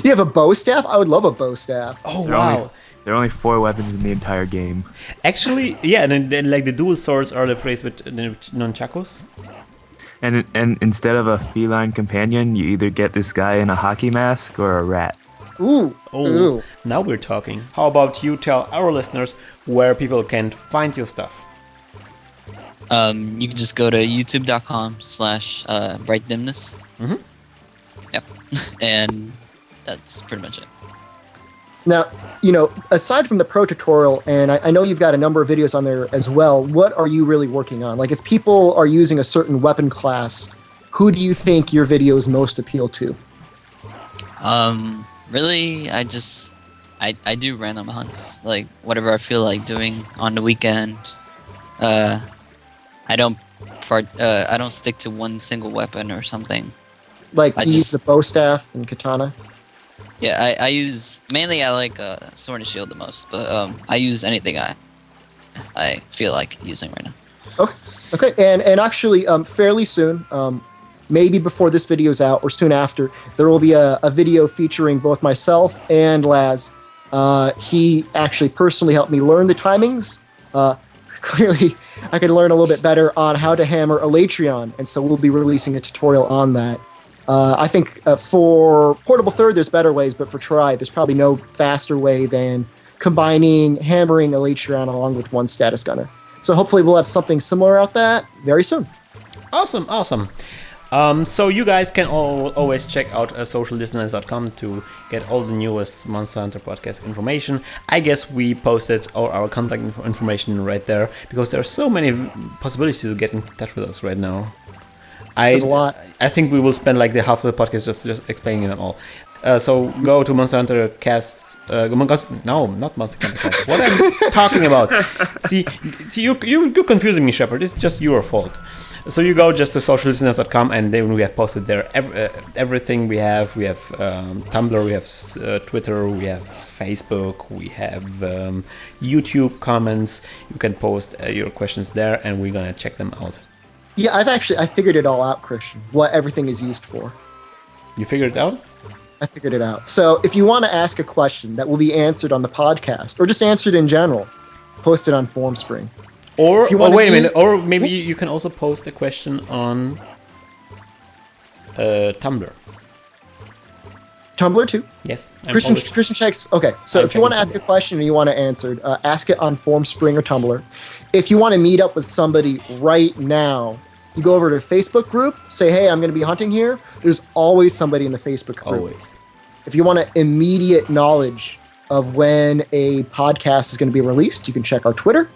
You have a bow staff? I would love a bow staff. Oh There are wow! only- there are only 4 weapons in the entire game. Actually, yeah, and then like the dual swords are replaced with nunchakus. And instead of a feline companion, you either get this guy in a hockey mask or a rat. Ooh. Oh, Ooh. now we're talking. How about you tell our listeners where people can find your stuff? You can just go to youtube.com/brightdimness. Mhm. Yep. And that's pretty much it. Now, aside from the pro tutorial, and I know you've got a number of videos on there as well, what are you really working on? Like, if people are using a certain weapon class, who do you think your videos most appeal to? Really, I do random hunts, like whatever I feel like doing on the weekend. I don't stick to one single weapon or something. Like, I you use just- the bow staff and katana? Yeah, I use mainly I like sword and shield the most, but I use anything I feel like using right now. Okay, and actually, fairly soon, maybe before this video's out or soon after, there will be a video featuring both myself and Laz. He actually personally helped me learn the timings. Clearly, I could learn a little bit better on how to hammer Elytrion, and so we'll be releasing a tutorial on that. I think for Portable Third, there's better ways, but for Tri, there's probably no faster way than combining hammering Elytrion along with one status gunner. So hopefully we'll have something similar out that very soon. Awesome. So you guys can always check out socialdissonance.com to get all the newest Monster Hunter podcast information. I guess we posted all our contact information right there because there are so many possibilities to get in touch with us right now. There's a lot. I think we will spend like the half of the podcast just explaining them all. So go to Monster Hunter Cast. No, not Monster Hunter Cast. What am I talking about? See, you're confusing me, Shepard. It's just your fault. So you go just to sociallisteners.com, and then we have posted there everything we have. We have Tumblr, we have Twitter, we have Facebook, we have YouTube comments. You can post your questions there, and we're gonna check them out. Yeah, I figured it all out, Christian. What everything is used for. You figured it out? I figured it out. So if you want to ask a question that will be answered on the podcast, or just answered in general, post it on FormSpring. Or wait a minute. Or maybe you can also post a question on Tumblr. Tumblr too? Yes. Christian checks. Okay, so if you want to ask a question and you want it answered, ask it on FormSpring or Tumblr. If you want to meet up with somebody right now, you go over to a Facebook group, say, hey, I'm going to be hunting here. There's always somebody in the Facebook group. Always. If you want immediate knowledge of when a podcast is going to be released, you can check our Twitter.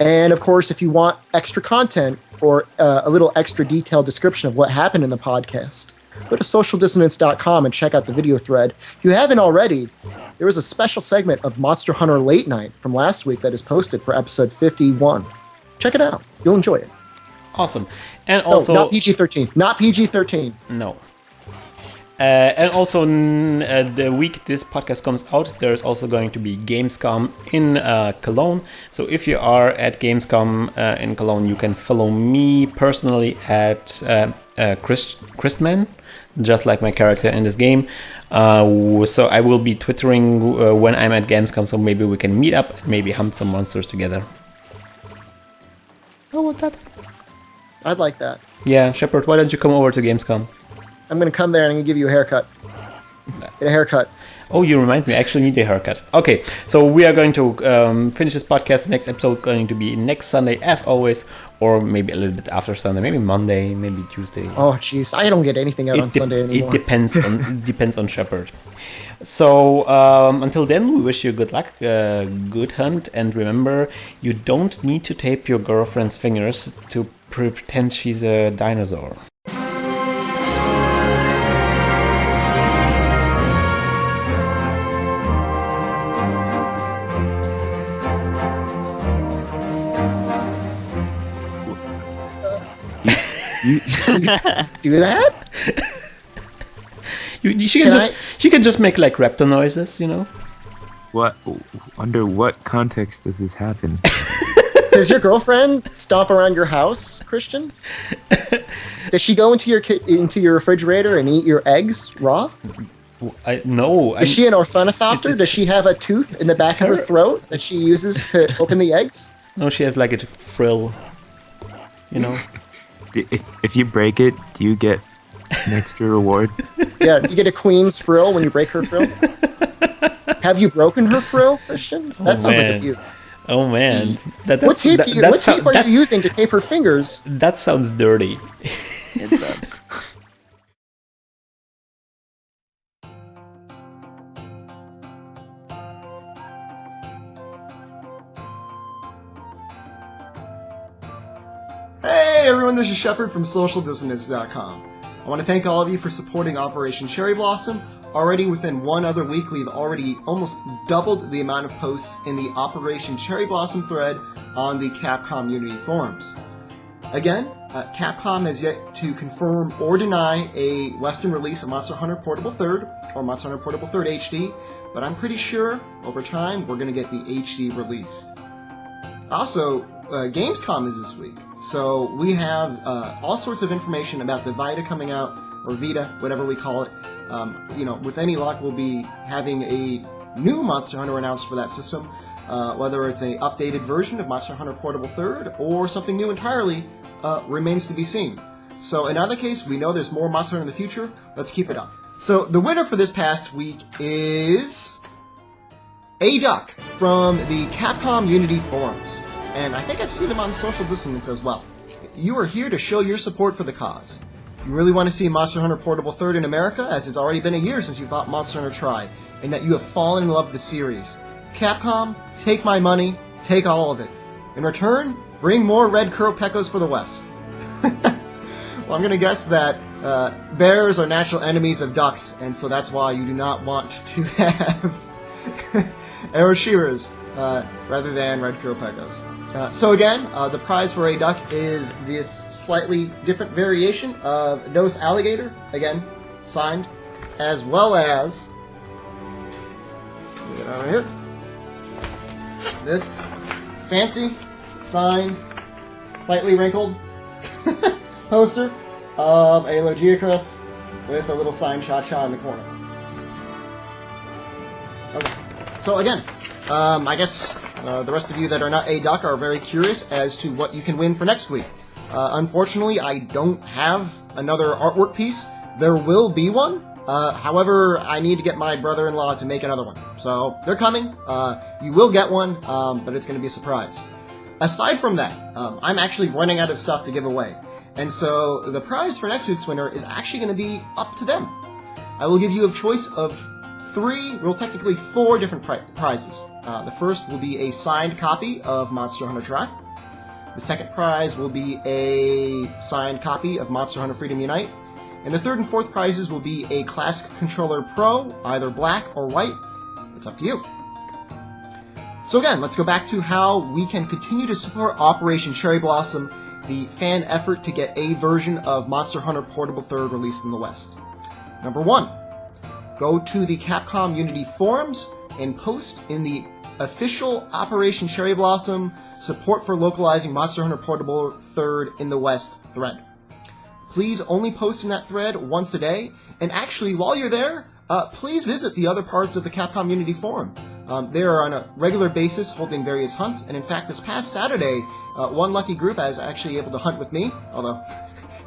And of course, if you want extra content or a little extra detailed description of what happened in the podcast, go to socialdissonance.com and check out the video thread. If you haven't already, there was a special segment of Monster Hunter Late Night from last week that is posted for episode 51. Check it out. You'll enjoy it. Awesome. And also... not PG-13. Not PG-13. No. And also, the week this podcast comes out, there's also going to be Gamescom in Cologne. So if you are at Gamescom in Cologne, you can follow me personally at Christman, just like my character in this game. So I will be twittering when I'm at Gamescom, so maybe we can meet up and maybe hunt some monsters together. How about that? I'd like that. Yeah, Shepard, why don't you come over to Gamescom? I'm going to come there and I'm going to give you a haircut. Get a haircut. Oh, you remind me. I actually need a haircut. Okay, so we are going to finish this podcast. The next episode going to be next Sunday, as always, or maybe a little bit after Sunday, maybe Monday, maybe Tuesday. Oh, jeez, I don't get anything out on Sunday anymore. It depends on Shepard. So until then, we wish you good luck, good hunt, and remember, you don't need to tape your girlfriend's fingers to pretend she's a dinosaur. Do that? She can just make like raptor noises, you know. What? Under what context does this happen? Does your girlfriend stomp around your house, Christian? Does she go into your refrigerator and eat your eggs raw? No. Is she an ornithopter? Does she have a tooth in the back of her throat that she uses to open the eggs? No, she has like a frill. You know. If you break it, do you get an extra reward? Yeah, you get a queen's frill when you break her frill. Have you broken her frill, Christian? That sounds like a beaut. Oh man, what tape are you using to tape her fingers? That sounds dirty. It does. Hey everyone, this is Shepard from socialdissonance.com. I want to thank all of you for supporting Operation Cherry Blossom. Already within one other week, we've already almost doubled the amount of posts in the Operation Cherry Blossom thread on the Capcom Unity forums. Again, Capcom has yet to confirm or deny a Western release of Monster Hunter Portable 3rd or Monster Hunter Portable 3rd HD, but I'm pretty sure over time we're going to get the HD released. Also, Gamescom is this week, so we have all sorts of information about the Vita coming out, or Vita, whatever we call it. With any luck, we'll be having a new Monster Hunter announced for that system, whether it's an updated version of Monster Hunter Portable 3rd or something new entirely remains to be seen. So in either case, we know there's more Monster Hunter in the future. Let's keep it up. So the winner for this past week is A Duck from the Capcom Unity forums. And I think I've seen him on Social Dissonance as well. You are here to show your support for the cause. You really want to see Monster Hunter Portable 3rd in America, as it's already been a year since you bought Monster Hunter Tri, and that you have fallen in love with the series. Capcom, take my money, take all of it. In return, bring more red Kuropecos for the West. Well, I'm going to guess that bears are natural enemies of ducks, and so that's why you do not want to have Aroshiras rather than red Kuropecos. So again, the prize for a duck is this slightly different variation of Dos Alligator, again, signed, as well as, get over here, this fancy, signed, slightly wrinkled poster of a Logiacrus with a little signed Cha-Cha in the corner. Okay, so again, I guess the rest of you that are not a duck are very curious as to what you can win for next week. Unfortunately, I don't have another artwork piece. There will be one. However, I need to get my brother-in-law to make another one. So, they're coming. You will get one, but it's going to be a surprise. Aside from that, I'm actually running out of stuff to give away. And so, the prize for next week's winner is actually going to be up to them. I will give you a choice of 4 different prizes. The first will be a signed copy of Monster Hunter Tri. The second prize will be a signed copy of Monster Hunter Freedom Unite. And the third and fourth prizes will be a Classic Controller Pro, either black or white. It's up to you. So again, let's go back to how we can continue to support Operation Cherry Blossom, the fan effort to get a version of Monster Hunter Portable 3rd released in the West. Number 1. Go to the Capcom Unity forums and post in the official Operation Cherry Blossom Support for Localizing Monster Hunter Portable 3rd in the West thread. Please only post in that thread once a day, and actually, while you're there, please visit the other parts of the Capcom Unity forum. They are on a regular basis holding various hunts, and in fact, this past Saturday, one lucky group was actually able to hunt with me, although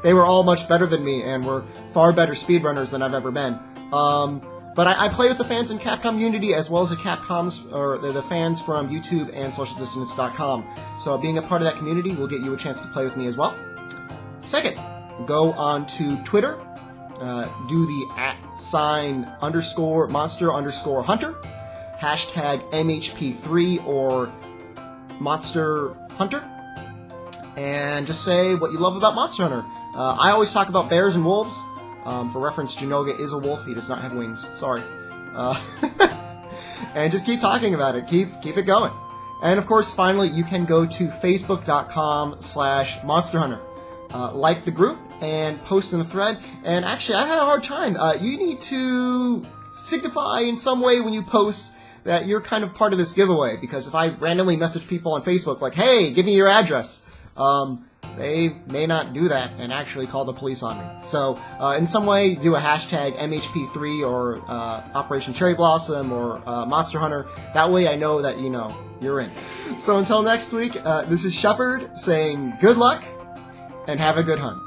they were all much better than me and were far better speedrunners than I've ever been. But I play with the fans in Capcom Unity as well as the fans from YouTube and SocialDissonance.com. So being a part of that community will get you a chance to play with me as well. Second, go on to Twitter, do the @_monster_hunter, hashtag MHP3 or Monster Hunter, and just say what you love about Monster Hunter. I always talk about bears and wolves. For reference, Jinoga is a wolf. He does not have wings. Sorry. And just keep talking about it. Keep it going. And of course, finally, you can go to facebook.com/Monster Hunter. Like the group and post in the thread. And actually, I had a hard time. You need to signify in some way when you post that you're kind of part of this giveaway. Because if I randomly message people on Facebook like, hey, give me your address, they may not do that and actually call the police on me. So, in some way, do a hashtag MHP3 or Operation Cherry Blossom or Monster Hunter. That way I know that, you're in. So until next week, this is Shepard saying good luck and have a good hunt.